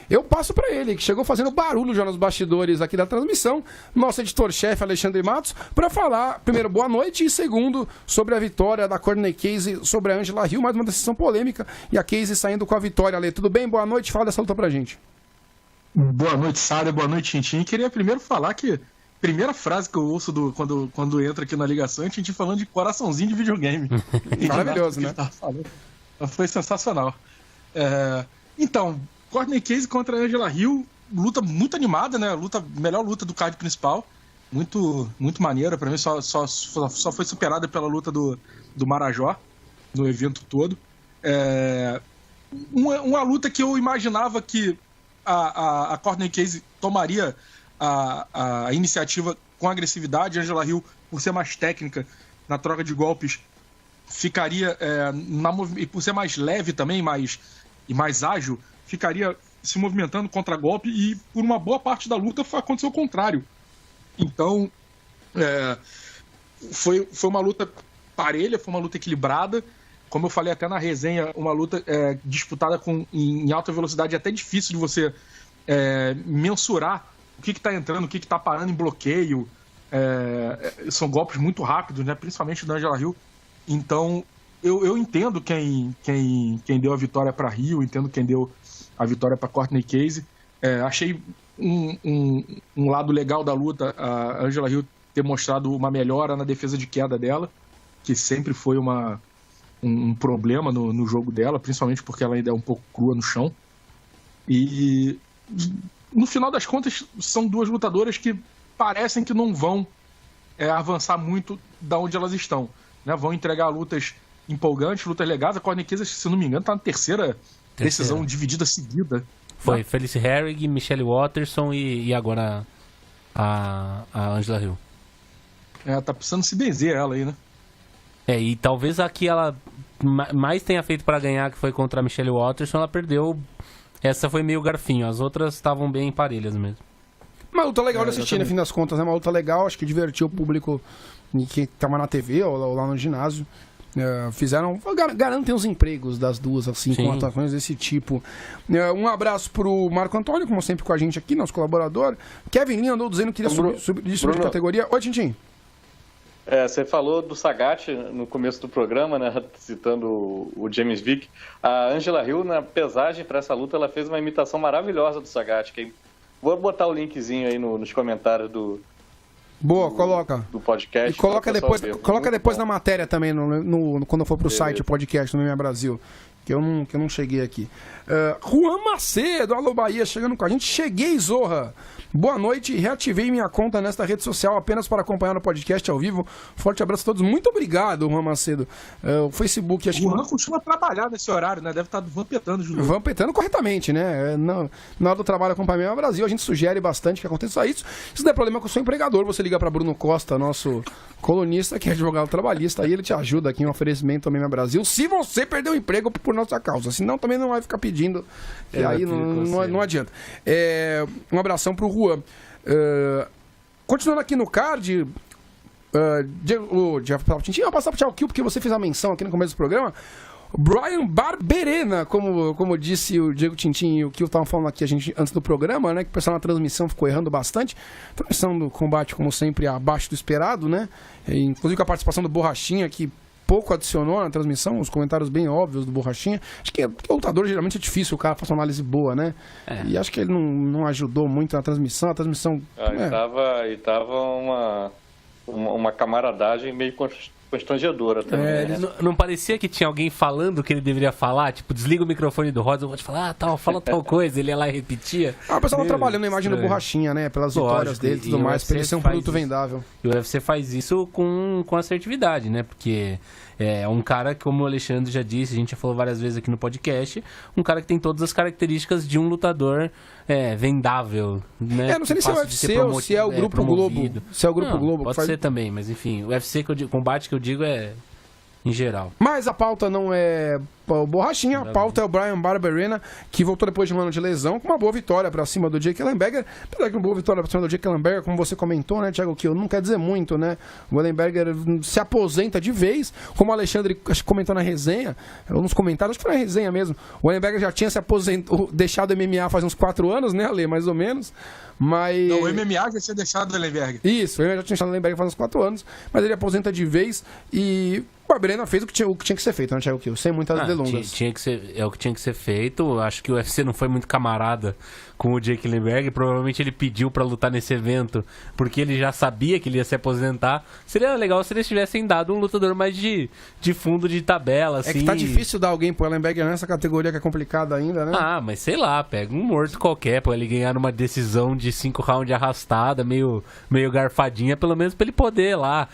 [SPEAKER 1] Eu passo para ele, que chegou fazendo barulho já nos bastidores aqui da transmissão, nosso editor-chefe Alexandre Matos, para falar, primeiro, boa noite e segundo, sobre a vitória da Courtney Casey sobre a Angela Hill, mais uma decisão polêmica e a Casey saindo com a vitória. Ale, tudo bem? Boa noite, fala dessa luta pra gente.
[SPEAKER 5] Boa noite, Sara. Boa noite, Tintin. Queria primeiro falar que a primeira frase que eu ouço quando entra aqui na ligação é Tintin falando de coraçãozinho de videogame.
[SPEAKER 1] Maravilhoso, né?
[SPEAKER 5] Foi sensacional. Então, Courtney Casey contra Angela Hill, luta muito animada, né? Melhor luta do card principal. Muito, muito maneira. Pra mim, só foi superada pela luta do Marajó no evento todo. Uma luta que eu imaginava que a Courtney Casey tomaria a iniciativa com agressividade. Angela Hill, por ser mais técnica na troca de golpes, ficaria, e por ser mais leve também e mais ágil, ficaria se movimentando contra golpe e por uma boa parte da luta aconteceu o contrário. Então, foi uma luta parelha, foi uma luta equilibrada. Como eu falei até na resenha, uma luta disputada em alta velocidade, é até difícil de você mensurar o que está entrando, o que está parando em bloqueio. São golpes muito rápidos, né? Principalmente da Angela Hill. Então, eu entendo quem deu a vitória para Hill, entendo quem deu a vitória para Courtney Casey. Achei um lado legal da luta, a Angela Hill ter mostrado uma melhora na defesa de queda dela, que sempre foi um problema no jogo dela, principalmente porque ela ainda é um pouco crua no chão. E no final das contas são duas lutadoras que parecem que não vão avançar muito da onde elas estão, né? Vão entregar lutas empolgantes, lutas legais. A Courtney Casey, se não me engano, tá na terceira decisão dividida seguida.
[SPEAKER 2] Foi Felice Herrig, Michelle Waterson e agora a Angela Hill.
[SPEAKER 5] Tá precisando se benzer ela aí, né?
[SPEAKER 2] E talvez a que ela mais tenha feito para ganhar, que foi contra a Michelle Waterson, ela perdeu. Essa foi meio garfinho, as outras estavam bem parelhas mesmo.
[SPEAKER 1] Uma luta legal de assistir, no fim das contas, né? Uma luta legal, acho que divertiu o público que tava na TV ou lá no ginásio. Garantem os empregos das duas, assim,
[SPEAKER 2] Sim.
[SPEAKER 1] com atuações desse tipo. Um abraço pro Marco Antônio, como sempre com a gente aqui, nosso colaborador. Kevin Lin andou dizendo que queria subir de categoria. Oi, Tintin.
[SPEAKER 4] Você falou do Sagat no começo do programa, né, citando o James Vick. A Angela Hill, na pesagem para essa luta, ela fez uma imitação maravilhosa do Sagat. Vou botar o linkzinho aí nos comentários do podcast.
[SPEAKER 1] E coloca depois na matéria também, quando eu for pro site, o podcast no MMA Brasil, que eu não cheguei aqui. Juan Macedo, alô Bahia, chegando com a gente. Cheguei, Zorra. Boa noite, reativei minha conta nesta rede social apenas para acompanhar o podcast ao vivo. Forte abraço a todos. Muito obrigado, Juan Macedo. O Facebook...
[SPEAKER 5] O Juan costuma trabalhar nesse horário, né? Deve estar vampetando de novo.
[SPEAKER 1] Vampetando corretamente, né? Na hora do trabalho acompanhamento no Brasil, a gente sugere bastante que aconteça isso. Se der problema com o seu empregador, você liga para Bruno Costa, nosso colunista, que é advogado trabalhista, aí ele te ajuda aqui em um oferecimento ao MMA Brasil, se você perder o emprego por nossa causa. Senão também não vai ficar pedindo, e aí não adianta. Um abração pro Juan. Continuando aqui no card, o Jeff Tintin, eu vou passar pro Tchau Kill, porque você fez a menção aqui no começo do programa. Brian Barberena, como disse o Diego Tintin e o Kill estavam falando aqui antes do programa, né? Que o pessoal na transmissão ficou errando bastante. A transmissão do combate, como sempre, abaixo do esperado, né? Inclusive com a participação do Borrachinha, que pouco adicionou na transmissão, os comentários bem óbvios do Borrachinha. Acho que o lutador geralmente é difícil o cara faça uma análise boa, né? E acho que ele não ajudou muito na transmissão. A transmissão...
[SPEAKER 4] tava uma camaradagem meio constrangedora também.
[SPEAKER 2] Não parecia que tinha alguém falando o que ele deveria falar? Tipo, desliga o microfone do Rods, eu vou te falar, fala tal coisa. Ele ia lá e repetia.
[SPEAKER 1] O pessoal tá trabalhando a imagem do Borrachinha, né? Pelas vitórias dele e tudo mais, pra ele ser um produto vendável.
[SPEAKER 2] E o UFC faz isso com assertividade, né? Porque é um cara, como o Alexandre já disse, a gente já falou várias vezes aqui no podcast, um cara que tem todas as características de um lutador vendável, né?
[SPEAKER 1] Não sei nem se é o UFC ou se é o Grupo Globo. Se é o Grupo Globo.
[SPEAKER 2] Pode ser também, mas enfim, o UFC combate que eu digo é em geral.
[SPEAKER 1] Mas a pauta não é o Borrachinha, a pauta é o Brian Barberena, que voltou depois de um ano de lesão, com uma boa vitória pra cima do Jake Ellenberger. Apesar que uma boa vitória pra cima do Jake Ellenberger, como você comentou, né, Thiago, que não quer dizer muito, né? O Ellenberger se aposenta de vez, como o Alexandre comentou na resenha, ou nos comentários, acho que foi na resenha mesmo. O Ellenberger já tinha se aposentado, deixado o MMA faz uns 4 anos, né, Ale, mais ou menos. Mas...
[SPEAKER 5] Não, o MMA já tinha deixado o Ellenberger.
[SPEAKER 1] Isso, eu já tinha deixado o Ellenberger faz uns 4 anos, mas ele aposenta de vez e o Barberena fez o que tinha que ser feito, né, Thiago Kiel? Sem muitas delongas.
[SPEAKER 2] É o que tinha que ser feito. Acho que o UFC não foi muito camarada com o Jake Ellenberger. Provavelmente ele pediu pra lutar nesse evento porque ele já sabia que ele ia se aposentar. Seria legal se eles tivessem dado um lutador mais de fundo de tabela, assim.
[SPEAKER 1] É que tá difícil dar alguém pro Ellenberger nessa categoria que é complicada ainda, né?
[SPEAKER 2] Mas sei lá, pega um morto qualquer pra ele ganhar numa decisão de 5 rounds arrastada, meio garfadinha, pelo menos pra ele poder lá.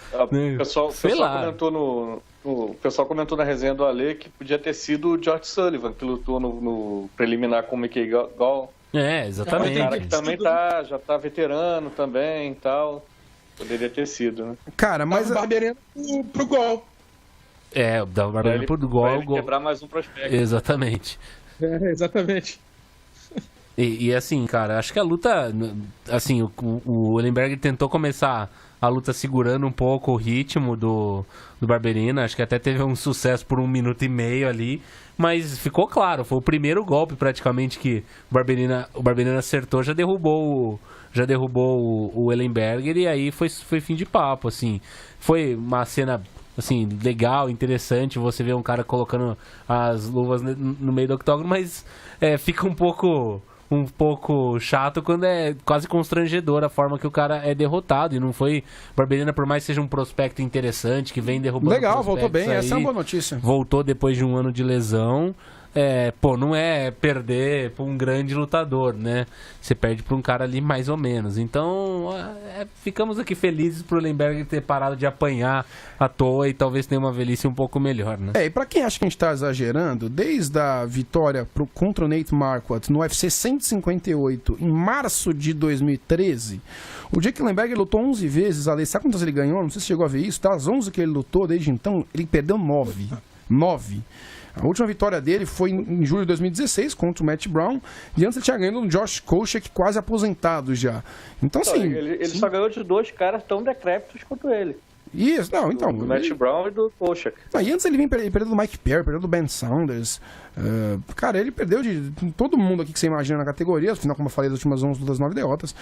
[SPEAKER 4] O pessoal comentou na resenha do Ale que podia ter sido o George Sullivan, que lutou no preliminar com o Mickey Gall.
[SPEAKER 2] Exatamente.
[SPEAKER 4] Um cara que também já tá veterano também e tal. Poderia ter sido, né?
[SPEAKER 1] Cara, mas...
[SPEAKER 5] O Barberena pro Gol.
[SPEAKER 2] O Barberena pro Gol.
[SPEAKER 4] Pra ele quebrar mais um prospecto.
[SPEAKER 2] Exatamente.
[SPEAKER 5] Exatamente.
[SPEAKER 2] E assim, cara, acho que a luta... Assim, o Ellenberger tentou começar a luta segurando um pouco o ritmo do Barberena. Acho que até teve um sucesso por 1 minuto e meio ali. Mas ficou claro, foi o primeiro golpe praticamente que o Barberena acertou, já derrubou o Ellenberger, e aí foi fim de papo, assim. Foi uma cena, assim, legal, interessante, você vê um cara colocando as luvas no meio do octógono, mas fica um pouco um pouco chato quando é quase constrangedor a forma que o cara é derrotado. E não foi... Barberena, por mais que seja um prospecto interessante, que vem derrubando
[SPEAKER 1] Legal, voltou bem.
[SPEAKER 2] aí,
[SPEAKER 1] Essa é uma boa notícia.
[SPEAKER 2] voltou depois de um ano de lesão. Não é perder pra um grande lutador, né? Você perde pra um cara ali mais ou menos. Então, ficamos aqui felizes pro Lemberg ter parado de apanhar à toa e talvez tenha uma velhice um pouco melhor, né?
[SPEAKER 1] E pra quem acha que a gente tá exagerando, desde a vitória contra o Nate Marquardt no UFC 158 em março de 2013, o Jake Lemberg lutou 11 vezes. Ale, sabe quantas ele ganhou? Não sei se você chegou a ver isso, tá? As 11 que ele lutou desde então, ele perdeu 9. 9. A última vitória dele foi em julho de 2016 contra o Matt Brown. E antes ele tinha ganhado um Josh Koscheck quase aposentado já. Então, assim...
[SPEAKER 4] Ele só ganhou de 2 caras tão decrépitos quanto ele.
[SPEAKER 1] Isso, não, então...
[SPEAKER 4] Do Matt Brown e do Koscheck.
[SPEAKER 1] E antes ele perdeu do Mike Perry, perdeu do Ben Saunders. Cara, ele perdeu de todo mundo aqui que você imagina na categoria. Afinal, como eu falei, das últimas 11 das 9 derrotas.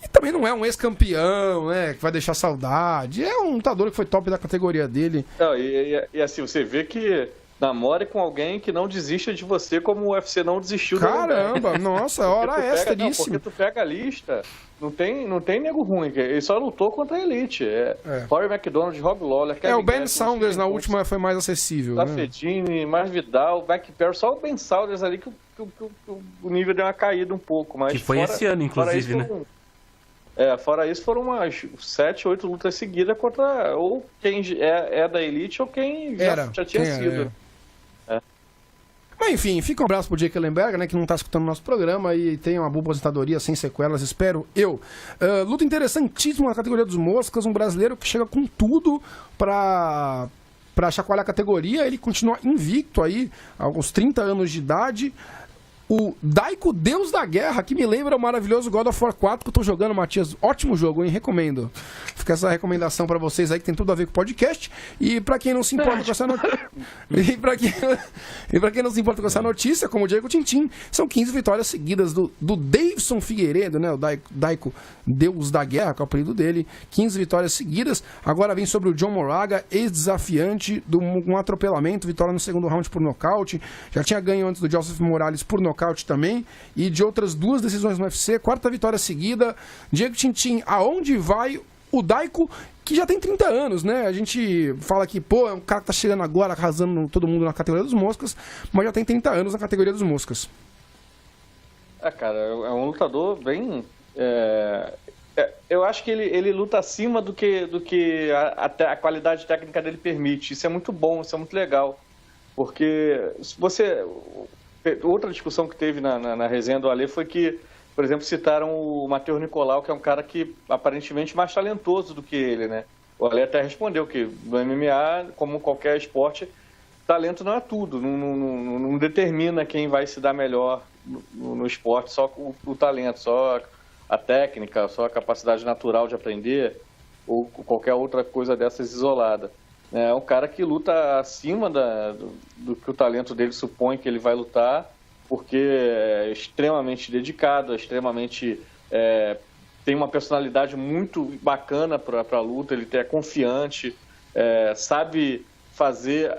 [SPEAKER 1] E também não é um ex-campeão, né? Que vai deixar saudade. É um lutador que foi top da categoria dele.
[SPEAKER 4] Não, e assim, você vê que... Namore com alguém que não desista de você como o UFC não desistiu.
[SPEAKER 1] Caramba, nossa, hora extreríssima.
[SPEAKER 4] Porque tu pega a lista, não tem nego ruim. Ele só lutou contra a Elite. Corey McDonald, Rob Lawler...
[SPEAKER 1] o Ben Saunders na última foi mais acessível.
[SPEAKER 4] Safedini, mais Vidal, Mac Perry, só o Ben Saunders ali que o nível deu uma caída um pouco. Mas
[SPEAKER 2] que foi esse ano, inclusive, né?
[SPEAKER 4] Fora isso, foram umas 7, 8 lutas seguidas contra ou quem é da Elite ou quem já tinha sido.
[SPEAKER 1] Mas enfim, fica um abraço pro Jake Lemberg, né, que não tá escutando o nosso programa e tem uma boa aposentadoria sem sequelas, espero eu. Luta interessantíssima na categoria dos moscas, um brasileiro que chega com tudo pra chacoalhar a categoria. Ele continua invicto aí, aos 30 anos de idade. O Daiko, Deus da Guerra, que me lembra o maravilhoso God of War 4 que eu tô jogando, Matias. Ótimo jogo, hein? Recomendo. Fica essa recomendação pra vocês aí, que tem tudo a ver com o podcast. E pra quem não se importa com essa notícia... e pra quem não se importa com essa notícia, como o Diego Tintin, são 15 vitórias seguidas do Davidson Figueiredo, né? O Daiko, Deus da Guerra, que é o apelido dele. 15 vitórias seguidas. Agora vem sobre o John Moraga, ex-desafiante, um atropelamento, vitória no segundo round por nocaute. Já tinha ganho antes do Joseph Morales por nocaute também, e de outras 2 decisões no UFC, 4ª vitória seguida. Diego Tintin, aonde vai o Daiko, que já tem 30 anos, né? A gente fala que, é um cara que tá chegando agora, arrasando todo mundo na categoria dos moscas, mas já tem 30 anos na categoria dos moscas.
[SPEAKER 4] Cara, é um lutador bem... eu acho que ele luta acima do que a qualidade técnica dele permite. Isso é muito bom, isso é muito legal. Porque se você... Outra discussão que teve na resenha do Ale foi que, por exemplo, citaram o Matheus Nicolau, que é um cara que aparentemente mais talentoso do que ele, né? O Ale até respondeu que no MMA, como qualquer esporte, talento não é tudo, não determina quem vai se dar melhor no esporte, só o talento, só a técnica, só a capacidade natural de aprender ou qualquer outra coisa dessas isolada. É um cara que luta acima do que o talento dele supõe que ele vai lutar, porque é extremamente dedicado, tem uma personalidade muito bacana para a luta, ele é confiante, sabe fazer...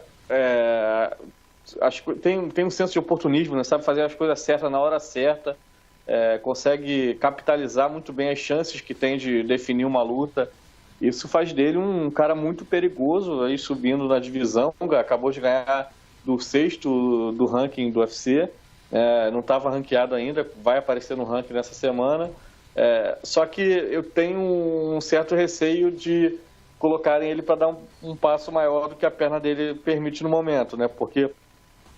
[SPEAKER 4] tem um senso de oportunismo, né? Sabe fazer as coisas certas na hora certa, consegue capitalizar muito bem as chances que tem de definir uma luta. Isso faz dele um cara muito perigoso, aí subindo na divisão. Acabou de ganhar do 6º do ranking do UFC, não estava ranqueado ainda, vai aparecer no ranking nessa semana. Só que eu tenho um certo receio de colocarem ele para dar um passo maior do que a perna dele permite no momento, né? Porque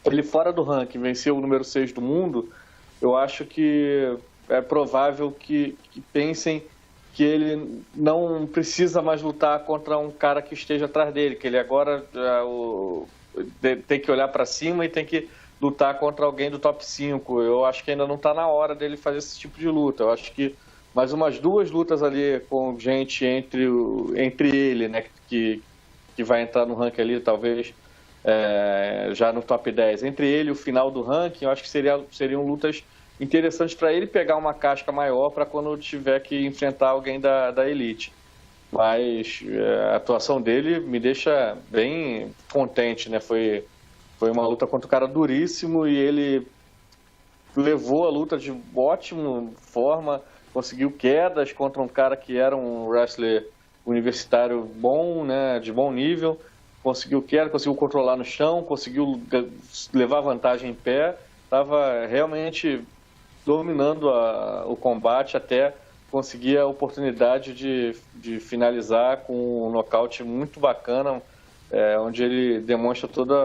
[SPEAKER 4] ele fora do ranking venceu o número 6 do mundo. Eu acho que é provável que pensem que ele não precisa mais lutar contra um cara que esteja atrás dele, que ele agora tem que olhar para cima e tem que lutar contra alguém do top 5. Eu acho que ainda não está na hora dele fazer esse tipo de luta. Eu acho que mais umas 2 lutas ali com gente entre ele, né, que vai entrar no ranking ali, talvez já no top 10. Entre ele e o final do ranking, eu acho que seriam lutas interessante para ele pegar uma casca maior para quando tiver que enfrentar alguém da elite. Mas a atuação dele me deixa bem contente, né? Foi uma luta contra um cara duríssimo e ele levou a luta de ótima forma, conseguiu quedas contra um cara que era um wrestler universitário bom, né, de bom nível, conseguiu queda, conseguiu controlar no chão, conseguiu levar vantagem em pé, estava realmente dominando o combate até conseguir a oportunidade de finalizar com um nocaute muito bacana, onde ele demonstra toda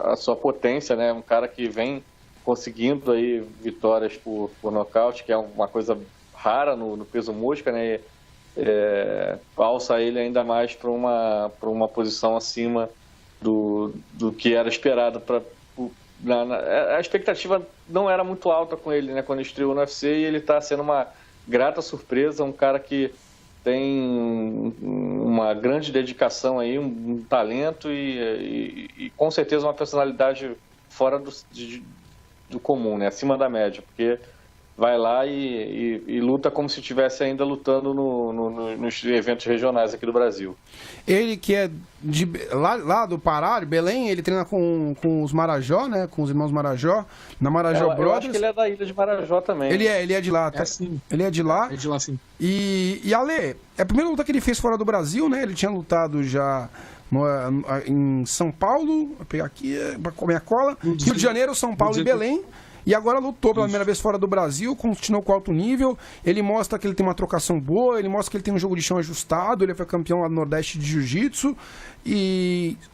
[SPEAKER 4] a sua potência, né? Um cara que vem conseguindo aí vitórias por nocaute, que é uma coisa rara no peso mosca, né? Alça ele ainda mais para uma posição acima do que era esperado. A expectativa não era muito alta com ele, né? Quando ele estreou no UFC, e ele está sendo uma grata surpresa, um cara que tem uma grande dedicação aí, um talento e com certeza uma personalidade fora do comum, né? Acima da média, porque vai lá e luta como se estivesse ainda lutando nos eventos regionais aqui do Brasil.
[SPEAKER 1] Ele que é lá do Pará, de Belém, ele treina com os Marajó, né? Com os irmãos Marajó, na Marajó Brothers.
[SPEAKER 4] Eu acho que ele é da ilha de Marajó também.
[SPEAKER 1] Ele é de lá.
[SPEAKER 5] Sim.
[SPEAKER 1] Ele é de lá.
[SPEAKER 5] É de lá, sim.
[SPEAKER 1] E Ale, é a primeira luta que ele fez fora do Brasil, né? Ele tinha lutado já em São Paulo, vou pegar aqui com a minha cola, Rio de Janeiro, São Paulo e Belém. E agora lutou pela primeira vez fora do Brasil, continuou com alto nível. Ele mostra que ele tem uma trocação boa, ele mostra que ele tem um jogo de chão ajustado, ele foi campeão lá do Nordeste de Jiu-Jitsu.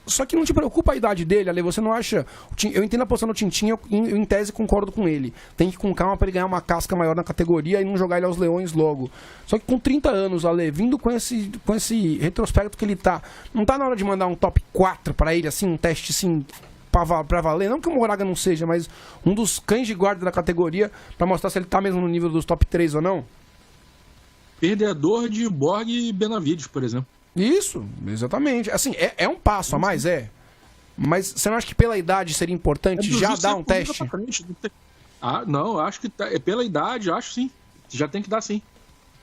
[SPEAKER 1] Só que não te preocupa a idade dele, Ale, você não acha... Eu entendo a posição do Tintin, eu em tese concordo com ele. Tem que ir com calma para ele ganhar uma casca maior na categoria e não jogar ele aos leões logo. Só que com 30 anos, Ale, vindo com esse retrospecto que ele tá, não tá na hora de mandar um top 4 para ele, assim, um teste assim... pra valer, não que o Moraga não seja, mas um dos cães de guarda da categoria, pra mostrar se ele tá mesmo no nível dos top 3 ou não?
[SPEAKER 5] Perdedor de Borg e Benavides, por exemplo.
[SPEAKER 1] Isso, exatamente. Assim, é um passo a mais, mas você não acha que pela idade seria importante já dar um teste?
[SPEAKER 5] Não, acho que pela idade, acho sim. Já tem que dar sim.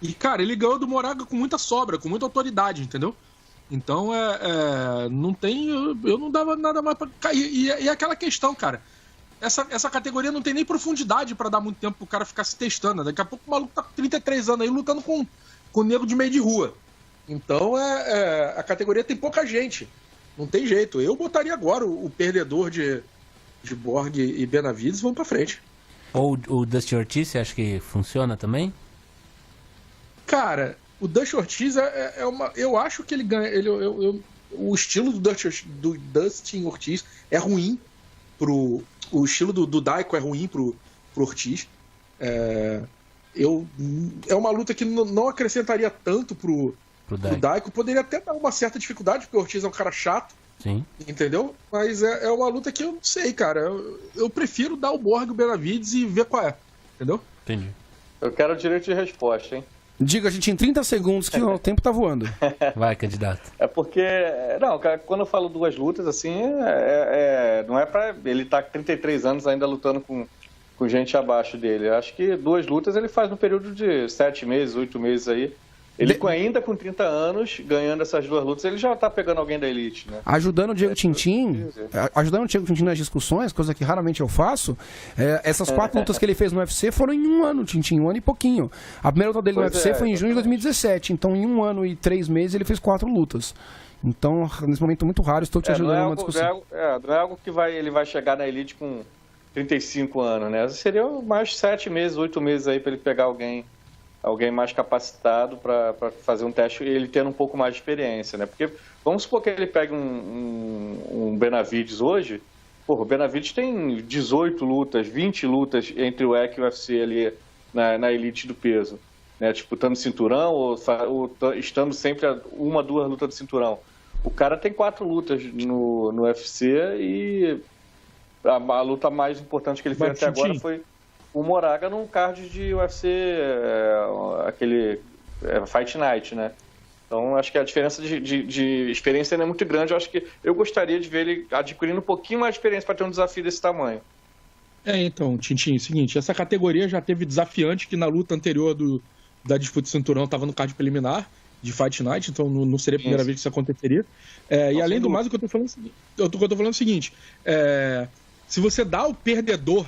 [SPEAKER 5] E, cara, ele ganhou do Moraga com muita sobra, com muita autoridade, entendeu? Então, não tem... Eu não dava nada mais pra cair. E aquela questão, cara. Essa categoria não tem nem profundidade pra dar muito tempo pro cara ficar se testando. Daqui a pouco o maluco tá com 33 anos aí lutando com nego de meio de rua. Então, a categoria tem pouca gente. Não tem jeito. Eu botaria agora o perdedor de Borg e Benavides, vamos pra frente.
[SPEAKER 6] Ou o Dustin Ortiz, você acha que funciona também?
[SPEAKER 5] Cara... O Dustin Ortiz eu acho que ele ganha. O estilo do Dustin Ortiz é ruim o estilo do Daiko é ruim pro Ortiz. É uma luta que não acrescentaria tanto pro Daiko. Poderia até dar uma certa dificuldade, porque o Ortiz é um cara chato.
[SPEAKER 6] Sim.
[SPEAKER 5] Entendeu? Mas é uma luta que eu não sei, cara. Eu prefiro dar o Borg e o Benavides e ver qual é. Entendeu?
[SPEAKER 6] Entendi.
[SPEAKER 4] Eu quero o direito de resposta, hein?
[SPEAKER 1] Diga, gente, em 30 segundos que o tempo tá voando.
[SPEAKER 6] Vai, candidato.
[SPEAKER 4] É porque... Não, cara, quando eu falo duas lutas, assim, não é pra... Ele tá com 33 anos ainda lutando com gente abaixo dele. Eu acho que duas lutas ele faz no período de 7 meses, 8 meses aí. Ele ainda com 30 anos, ganhando essas duas lutas, ele já tá pegando alguém da elite, né?
[SPEAKER 1] Ajudando o Diego Tintin nas discussões, coisa que raramente eu faço, essas 4 lutas que ele fez no UFC foram em 1 ano, Tintin, 1 ano e pouquinho. A primeira luta dele no UFC foi em junho de 2017, então em 1 ano e 3 meses ele fez 4 lutas. Então, nesse momento muito raro, estou te ajudando numa discussão.
[SPEAKER 4] Não é algo que ele vai chegar na elite com 35 anos, né? Seria mais 7 meses, 8 meses aí para ele pegar alguém mais capacitado para fazer um teste, ele tendo um pouco mais de experiência, né? Porque vamos supor que ele pegue um Benavides hoje, o Benavides tem 18 lutas, 20 lutas entre o WEC e o UFC ali na elite do peso, né? Disputando cinturão ou estando sempre a 1, 2 lutas de cinturão. O cara tem 4 lutas no UFC e a luta mais importante que ele fez até agora foi o Moraga num card de UFC, aquele Fight Night, né? Então, acho que a diferença de experiência não é muito grande. Eu acho que eu gostaria de ver ele adquirindo um pouquinho mais de experiência para ter um desafio desse tamanho.
[SPEAKER 5] Então, Tintin, é o seguinte, essa categoria já teve desafiante que na luta anterior da disputa de cinturão estava no card preliminar de Fight Night, então não seria a primeira vez que isso aconteceria. E além do mais, o que eu tô falando é o seguinte, se você dá o perdedor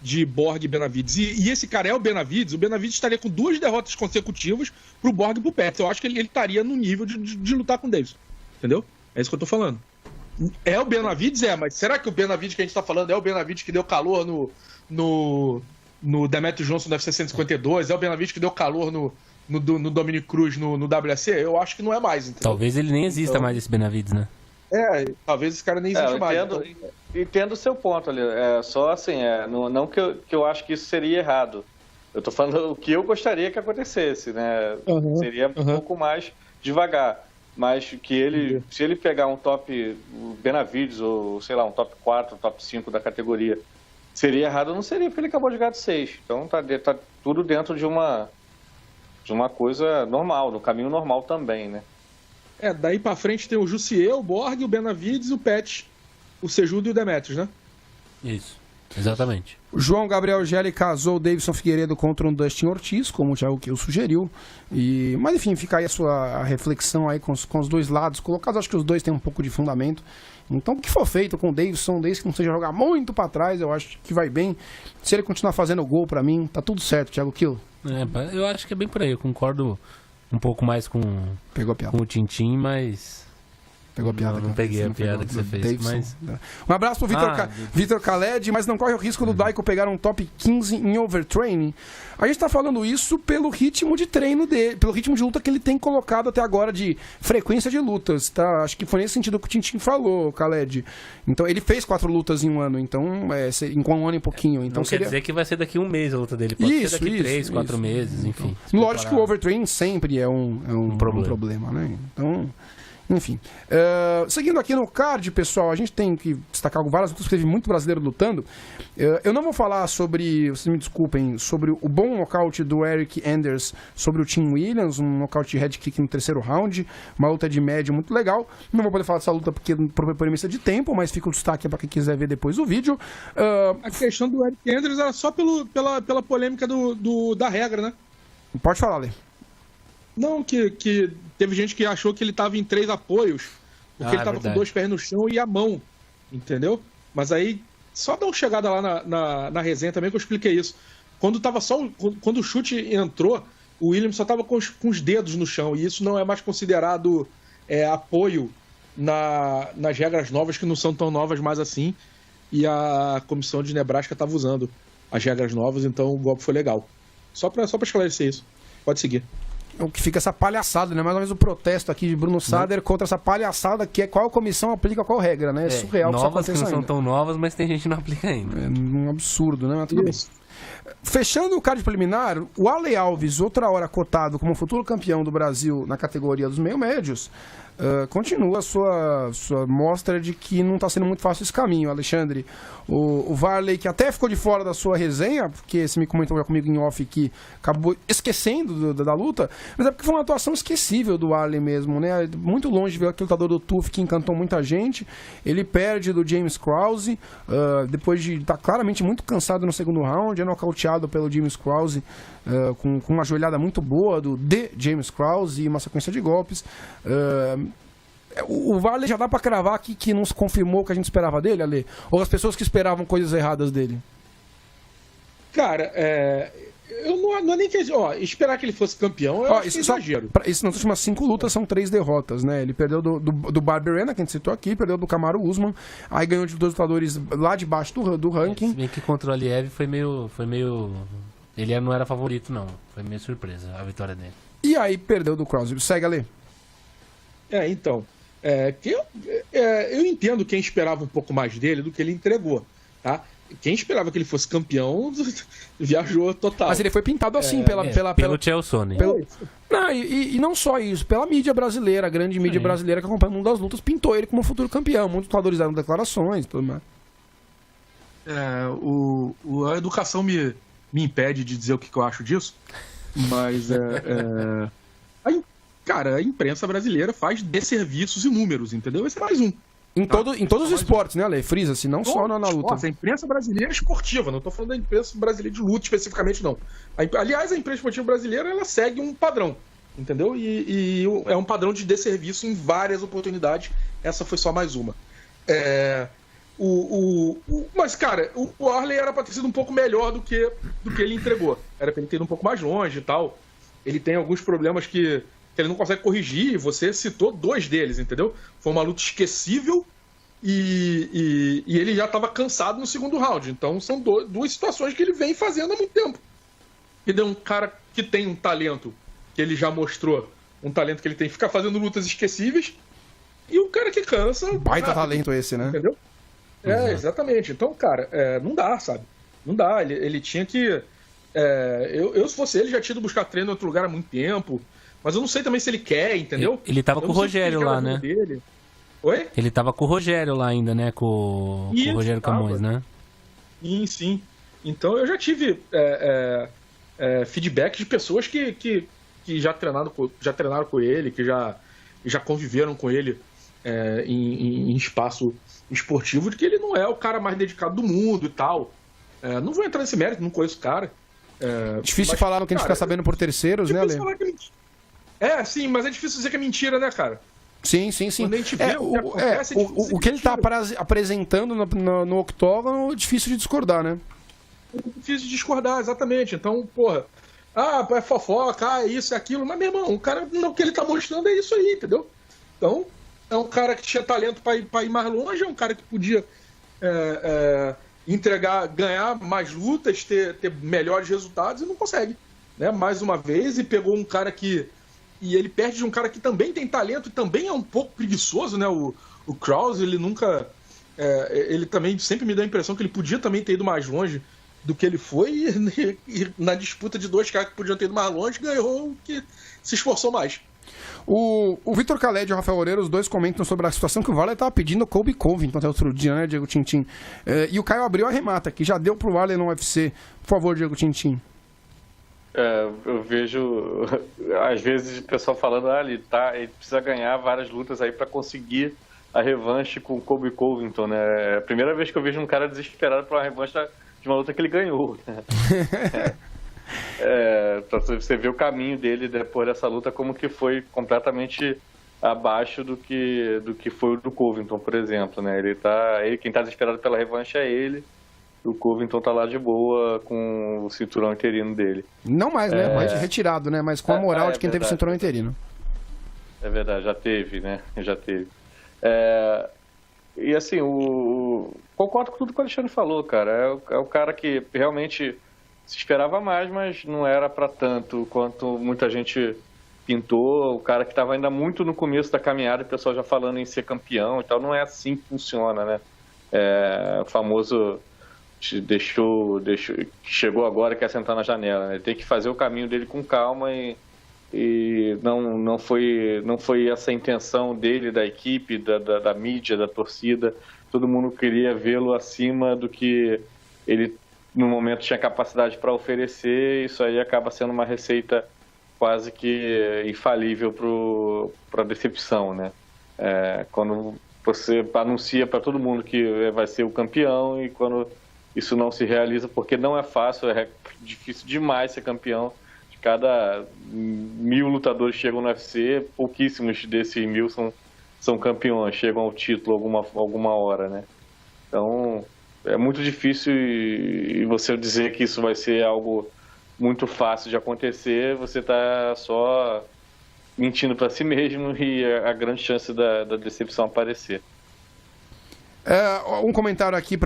[SPEAKER 5] de Borg e Benavidez. E esse cara é o Benavidez estaria com 2 derrotas consecutivas pro Borg e pro Pettis. Eu acho que ele estaria no nível de lutar com o Davidson. Entendeu? É isso que eu tô falando. É o Benavidez? Mas será que o Benavidez que a gente tá falando é o Benavidez que deu calor no Demetrius Johnson no UFC 152? É o Benavidez que deu calor no Dominic Cruz no WC? Eu acho que não é mais, entendeu?
[SPEAKER 6] Talvez ele nem exista mais, esse Benavidez, né?
[SPEAKER 5] Talvez esse cara nem exista mais.
[SPEAKER 4] Entendo o seu ponto ali. É só assim, não que eu acho que isso seria errado. Eu tô falando o que eu gostaria que acontecesse, né? Seria um pouco mais devagar. Mas que se ele pegar um top Benavidez, ou sei lá, um top 4, top 5 da categoria, seria errado? Não seria, porque ele acabou de ganhar de 6. Então tá tudo dentro de uma coisa normal, no caminho normal também, né?
[SPEAKER 5] Daí pra frente tem o Jussier, o Borg, o Benavidez, o Pettis, o Cejudo e o Demetrius, né?
[SPEAKER 6] Isso, exatamente.
[SPEAKER 1] O João Gabriel Gelli casou o Davidson Figueiredo contra um Dustin Ortiz, como já o que eu sugeriu. Mas enfim, fica aí a reflexão aí com os dois lados colocados. Acho que os dois têm um pouco de fundamento. Então, o que for feito com o Davidson, desde que não seja jogar muito pra trás, eu acho que vai bem. Se ele continuar fazendo gol pra mim, tá tudo certo, Thiago Kiel.
[SPEAKER 6] Eu acho que é bem por aí, eu concordo um pouco mais com o Tintin, mas...
[SPEAKER 1] Pegou a piada.
[SPEAKER 6] Não peguei a piada que você fez,
[SPEAKER 1] Davidson.
[SPEAKER 6] mas...
[SPEAKER 1] Um abraço pro Vitor Khaled, mas não corre o risco do Daico pegar um top 15 em overtraining. A gente tá falando isso pelo ritmo de treino dele, pelo ritmo de luta que ele tem colocado até agora de frequência de lutas, tá? Acho que foi nesse sentido que o Tintin falou, Khaled. Então, ele fez 4 lutas em um ano, então, em um ano e pouquinho. Então,
[SPEAKER 6] não quer dizer que vai ser daqui um mês a luta dele, pode ser daqui 3, 4 meses, enfim.
[SPEAKER 1] Lógico que o overtraining sempre é um problema, né? Então... Enfim, seguindo aqui no card, pessoal, a gente tem que destacar várias lutas, teve muito brasileiro lutando. Eu não vou falar sobre, vocês me desculpem, sobre o bom nocaute do Eric Anders sobre o Tim Williams, um nocaute de head kick no 3º round, uma luta de médio muito legal. Não vou poder falar dessa luta porque por premissa de tempo, mas fica o destaque para quem quiser ver depois o vídeo.
[SPEAKER 5] A questão do Eric Anders era só pela polêmica da regra, né?
[SPEAKER 1] Pode falar, Lê.
[SPEAKER 5] Não, que teve gente que achou que ele estava em 3 apoios, porque ele estava com 2 pés no chão e a mão, entendeu? Mas aí, só dá uma chegada lá na resenha também que eu expliquei isso. Quando o chute entrou, o Williams só estava com os dedos no chão, e isso não é mais considerado apoio nas regras novas, que não são tão novas mais assim, e a comissão de Nebraska estava usando as regras novas, então o golpe foi legal. Só para esclarecer isso. Pode seguir.
[SPEAKER 1] O que fica essa palhaçada, né? Mais ou menos o protesto aqui de Bruno Sader contra essa palhaçada que é qual comissão aplica qual regra, né? É surreal.
[SPEAKER 6] Novas que não são tão novas, mas tem gente que não aplica ainda.
[SPEAKER 1] É um absurdo, né? Mas tudo bem. Fechando o card preliminar, o Ale Alves, outra hora cotado como futuro campeão do Brasil na categoria dos meio-médios, continua a sua mostra de que não está sendo muito fácil esse caminho, Alexandre. O Varley, que até ficou de fora da sua resenha, porque você me comentou já comigo em off que acabou esquecendo da luta, mas é porque foi uma atuação esquecível do Varley mesmo, né? Muito longe de ver aquele lutador do TUF que encantou muita gente. Ele perde do James Krause, depois de estar claramente muito cansado no segundo round, é nocauteado pelo James Krause, com uma joelhada muito boa do James Krause e uma sequência de golpes. O Varley já dá pra cravar aqui que não se confirmou o que a gente esperava dele, Ale? Ou as pessoas que esperavam coisas erradas dele?
[SPEAKER 5] Cara, eu não é nem que... esperar que ele fosse campeão, eu acho que é exagero.
[SPEAKER 1] Isso nas últimas 5 lutas são 3 derrotas, né? Ele perdeu do Barberena, que a gente citou aqui, perdeu do Kamaru Usman, aí ganhou de 2 lutadores lá de baixo do ranking.
[SPEAKER 6] Se bem que contra o Aliev foi meio... Ele não era favorito, não. Foi meio surpresa a vitória dele.
[SPEAKER 1] E aí perdeu do Krause. Segue, Ale.
[SPEAKER 5] Então... eu entendo quem esperava um pouco mais dele do que ele entregou, tá? Quem esperava que ele fosse campeão viajou total.
[SPEAKER 1] Mas ele foi pintado assim
[SPEAKER 6] pelo Chelsone.
[SPEAKER 1] Não, e não só isso, pela mídia brasileira, a grande mídia brasileira que acompanha o mundo das lutas, pintou ele como futuro campeão. Muitos lutadores deram declarações e tudo mais.
[SPEAKER 5] A educação me impede de dizer o que eu acho disso, mas cara, a imprensa brasileira faz desserviços inúmeros, entendeu? Esse é mais um.
[SPEAKER 1] Em todos os esportes, né, Ale? Frisa-se, não só na luta.
[SPEAKER 5] Nossa, a imprensa brasileira é esportiva, não estou falando da imprensa brasileira de luta especificamente, não. Aliás, a imprensa esportiva brasileira, ela segue um padrão, entendeu? E é um padrão de desserviço em várias oportunidades. Essa foi só mais uma. Mas, cara, o Arley era pra ter sido um pouco melhor do que ele entregou. Era pra ele ter ido um pouco mais longe e tal. Ele tem alguns problemas que ele não consegue corrigir, e você citou 2 deles, entendeu? Foi uma luta esquecível e ele já estava cansado no segundo round. Então são 2 situações que ele vem fazendo há muito tempo. Ele é um cara que tem um talento que ele já mostrou, um talento que ele tem, ficar fazendo lutas esquecíveis, e o cara que cansa...
[SPEAKER 1] Baita talento esse, né?
[SPEAKER 5] Entendeu? Exatamente. Então, cara, não dá, sabe? Não dá. Ele tinha que... se fosse ele, já tinha ido buscar treino em outro lugar há muito tempo. Mas eu não sei também se ele quer, entendeu?
[SPEAKER 6] Ele tava com o Rogério lá, né?
[SPEAKER 5] Dele. Oi?
[SPEAKER 6] Ele tava com o Rogério lá ainda, né? Com o Rogério Camões, né?
[SPEAKER 5] Sim. Então eu já tive feedback de pessoas que já treinaram com ele, que já conviveram com ele em espaço esportivo, de que ele não é o cara mais dedicado do mundo e tal. Não vou entrar nesse mérito, não conheço o cara.
[SPEAKER 1] Difícil de falar no que a gente fica sabendo por terceiros, né, Ale?
[SPEAKER 5] Sim, mas é difícil dizer que é mentira, né, cara?
[SPEAKER 1] Sim.
[SPEAKER 5] Quando a gente vê
[SPEAKER 1] o que ele tá apresentando no octógono é difícil de discordar, né?
[SPEAKER 5] É difícil de discordar, exatamente. Então, porra, é fofoca, é isso, é aquilo. Mas, meu irmão, o que ele tá mostrando é isso aí, entendeu? Então, é um cara que tinha talento pra ir mais longe, é um cara que podia ganhar mais lutas, ter melhores resultados, e não consegue, né? Mais uma vez, e pegou um cara e ele perde de um cara que também tem talento e também é um pouco preguiçoso, né? O Krause, ele nunca... ele também sempre me dá a impressão que ele podia também ter ido mais longe do que ele foi, e na disputa de 2 caras que podiam ter ido mais longe, ganhou o que se esforçou mais.
[SPEAKER 1] O Vitor Khaled e o Rafael Oreiro, os dois comentam sobre a situação que o Varley estava pedindo o Colby Covington até outro dia, né, Diego Tintin? E o Caio Abreu arremata, que já deu pro Varley no UFC. Por favor, Diego Tintin.
[SPEAKER 4] Eu vejo, às vezes, o pessoal falando, ele precisa ganhar várias lutas aí para conseguir a revanche com o Colby Covington, né? É a primeira vez que eu vejo um cara desesperado por uma revanche de uma luta que ele ganhou, né? Pra você ver o caminho dele depois dessa luta, como que foi completamente abaixo do que foi o do Covington, por exemplo, né? Quem tá desesperado pela revanche é ele. O Covington tá lá de boa com o cinturão interino dele.
[SPEAKER 1] Não mais, né? Mais retirado, né? Mas com a moral de quem teve o cinturão interino.
[SPEAKER 4] É verdade, já teve, né? Já teve. E assim, concordo com tudo que o Alexandre falou, cara. É o cara que realmente se esperava mais, mas não era para tanto quanto muita gente pintou. O cara que estava ainda muito no começo da caminhada, o pessoal já falando em ser campeão e tal. Não é assim que funciona, né? O famoso chegou agora e quer sentar na janela, né? Ele tem que fazer o caminho dele com calma, e não foi essa a intenção dele, da equipe, da mídia, da torcida. Todo mundo queria vê-lo acima do que ele no momento tinha capacidade para oferecer. Isso aí acaba sendo uma receita quase que infalível para decepção, né? Quando você anuncia para todo mundo que vai ser o campeão, e quando isso não se realiza, porque não é fácil, é difícil demais ser campeão. De cada 1000 lutadores que chegam no UFC, pouquíssimos desses 1000 são campeões, chegam ao título alguma hora, né? Então, é muito difícil, e você dizer que isso vai ser algo muito fácil de acontecer, você está só mentindo para si mesmo, e a grande chance da decepção aparecer.
[SPEAKER 1] Um comentário aqui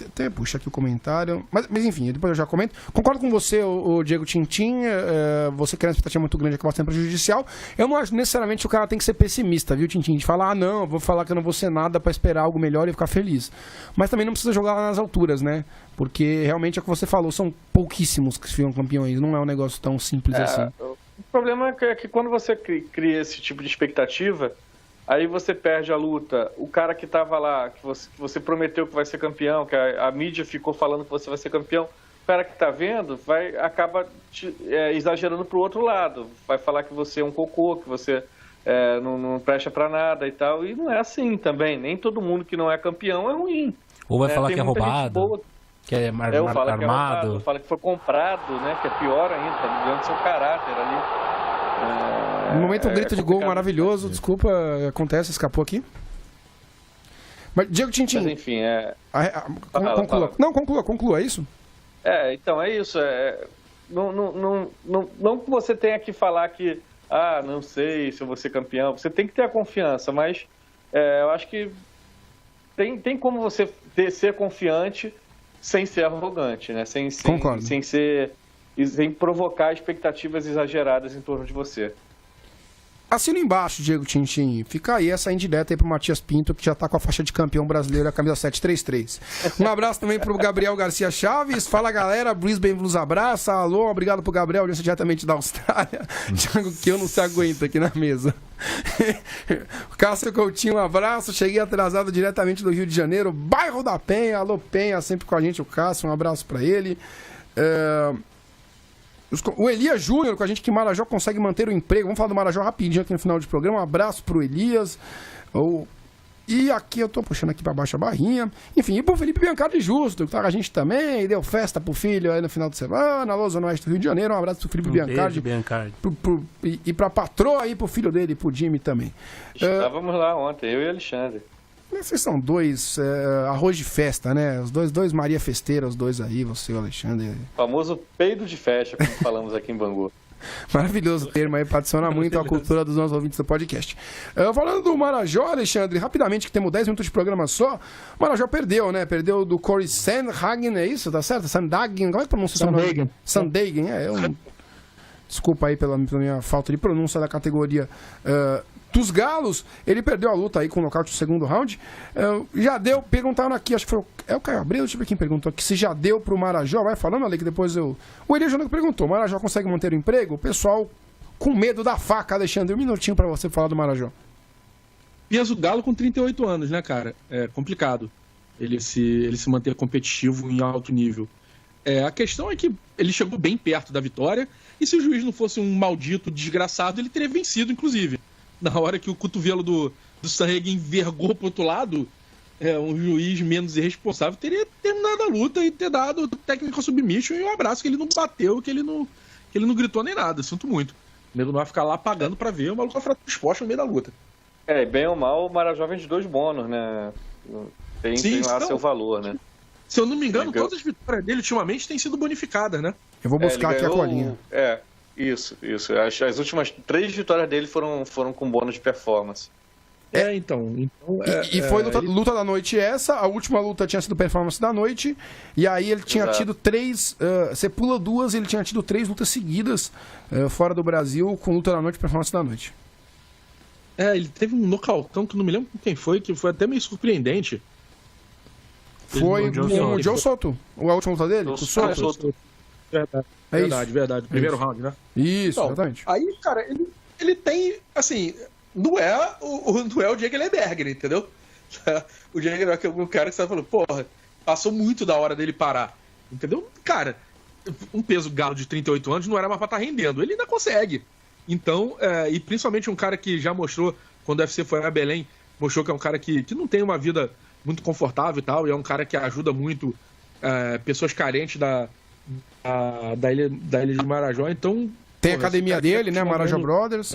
[SPEAKER 1] até puxa aqui o comentário. Mas enfim, depois eu já comento. Concordo com você, o Diego Tintin. Você quer uma expectativa muito grande, acaba sendo prejudicial. Eu não acho necessariamente que o cara tem que ser pessimista, viu, Tintin? De falar, não, eu vou falar que eu não vou ser nada pra esperar algo melhor e ficar feliz. Mas também não precisa jogar lá nas alturas, né? Porque realmente é o que você falou, são pouquíssimos que ficam campeões. Não é um negócio tão simples assim.
[SPEAKER 4] O problema é que quando você cria esse tipo de expectativa, aí você perde a luta. O cara que estava lá, que você prometeu que vai ser campeão, que a mídia ficou falando que você vai ser campeão, o cara que está vendo acaba exagerando para o outro lado. Vai falar que você é um cocô, que você não presta para nada e tal. E não é assim também. Nem todo mundo que não é campeão é ruim.
[SPEAKER 6] Ou vai falar que é roubado, que é armado.
[SPEAKER 4] Fala que foi comprado, né? Que é pior ainda, tá ligando seu caráter ali.
[SPEAKER 1] No momento, um grito de gol maravilhoso. Desculpa, acontece, escapou aqui. Mas, Diego Tintin...
[SPEAKER 4] Mas, enfim,
[SPEAKER 1] Conclua, é isso?
[SPEAKER 4] Então, é isso. Não que você tenha que falar que, não sei se eu vou ser campeão. Você tem que ter a confiança, mas eu acho que tem como você ser confiante sem ser arrogante, né? Sem provocar expectativas exageradas em torno de você.
[SPEAKER 1] Assina embaixo, Diego Tintin. Fica aí essa indireta aí pro Matias Pinto, que já tá com a faixa de campeão brasileiro, a camisa 733. Um abraço também pro Gabriel Garcia Chaves. Fala, galera. Brisbane Blues abraça. Alô, obrigado pro Gabriel, audiência diretamente da Austrália. Thiago, que eu não se aguento aqui na mesa. Cássio Coutinho, um abraço. Cheguei atrasado diretamente do Rio de Janeiro, bairro da Penha. Alô, Penha, sempre com a gente, o Cássio. Um abraço pra ele. O Elias Júnior com a gente, que Marajó consegue manter o emprego. Vamos falar do Marajó rapidinho aqui no final do programa. Um abraço pro Elias. E aqui eu tô puxando aqui pra baixo a barrinha. Enfim, e pro Felipe Biancardi Justo, que tá com a gente também. Deu festa pro filho aí no final de semana. Alô, Zona Oeste do Rio de Janeiro. Um abraço pro Felipe Biancardi. E pra patroa aí, pro filho dele, pro Jimmy também.
[SPEAKER 4] Estávamos lá ontem, eu e Alexandre.
[SPEAKER 1] Vocês são dois arroz de festa, né? Os dois Maria Festeira, os dois aí, você e o Alexandre.
[SPEAKER 4] O famoso peido de festa, como falamos aqui em Bangu.
[SPEAKER 1] Maravilhoso termo aí, para adicionar muito à cultura dos nossos ouvintes do podcast. Falando do Marajó, Alexandre, rapidamente, que temos 10 minutos de programa só. O Marajó perdeu, né? Perdeu do Corey Sandhagen, é isso? Tá certo? Sandhagen, como é que pronuncia o nome? Sandhagen, Desculpa aí pela minha falta de pronúncia da categoria dos galos. Ele perdeu a luta aí com o nocaute no segundo round. Já deu, perguntaram aqui, acho que foi o Caio Abreu, deixa eu ver quem perguntou aqui, se já deu pro Marajó. Vai falando ali que depois o Elias Júnior perguntou, o Marajó consegue manter o emprego? O pessoal com medo da faca, Alexandre, um minutinho pra você falar do Marajó.
[SPEAKER 5] Peso galo com 38 anos, né, cara? É complicado ele se manter competitivo em alto nível. A questão é que ele chegou bem perto da vitória, e se o juiz não fosse um maldito desgraçado, ele teria vencido, inclusive. Na hora que o cotovelo do Sandhagen envergou pro outro lado, um juiz menos irresponsável teria terminado a luta e ter dado técnica submission e um abraço, que ele não bateu, que ele não gritou nem nada. Sinto muito. O nego não vai ficar lá pagando pra ver o maluco fratura exposta no meio da luta.
[SPEAKER 4] Bem ou mal, o Marajó vem de 2 bônus, né? Tem lá seu valor, né?
[SPEAKER 5] Se eu não me engano, todas as vitórias dele ultimamente têm sido bonificadas, né?
[SPEAKER 1] Eu vou buscar aqui a colinha.
[SPEAKER 4] Isso. As últimas 3 vitórias dele foram com bônus de performance.
[SPEAKER 1] Foi luta da noite essa. A última luta tinha sido performance da noite. E aí ele tinha tido 3. Você pula 2, ele tinha tido 3 lutas seguidas fora do Brasil com luta da noite e performance da noite.
[SPEAKER 5] Ele teve um nocautão que não me lembro quem foi, que foi até meio surpreendente.
[SPEAKER 1] Foi o Joe Soto. A última luta dele? O
[SPEAKER 5] Soto. Verdade. Primeiro round, né?
[SPEAKER 1] Isso, exatamente.
[SPEAKER 5] Aí, cara, ele tem, assim, não é o Diego Leberger, entendeu? O Diego é um cara que você falou, porra, passou muito da hora dele parar, entendeu? Cara, um peso galo de 38 anos não era mais pra estar rendendo, ele ainda consegue. Então, e principalmente um cara que já mostrou, quando o UFC foi a Belém, mostrou que é um cara que não tem uma vida muito confortável e tal, e é um cara que ajuda muito pessoas carentes da ilha de Marajó, então...
[SPEAKER 1] Tem a academia dele, né, Marajó Brothers.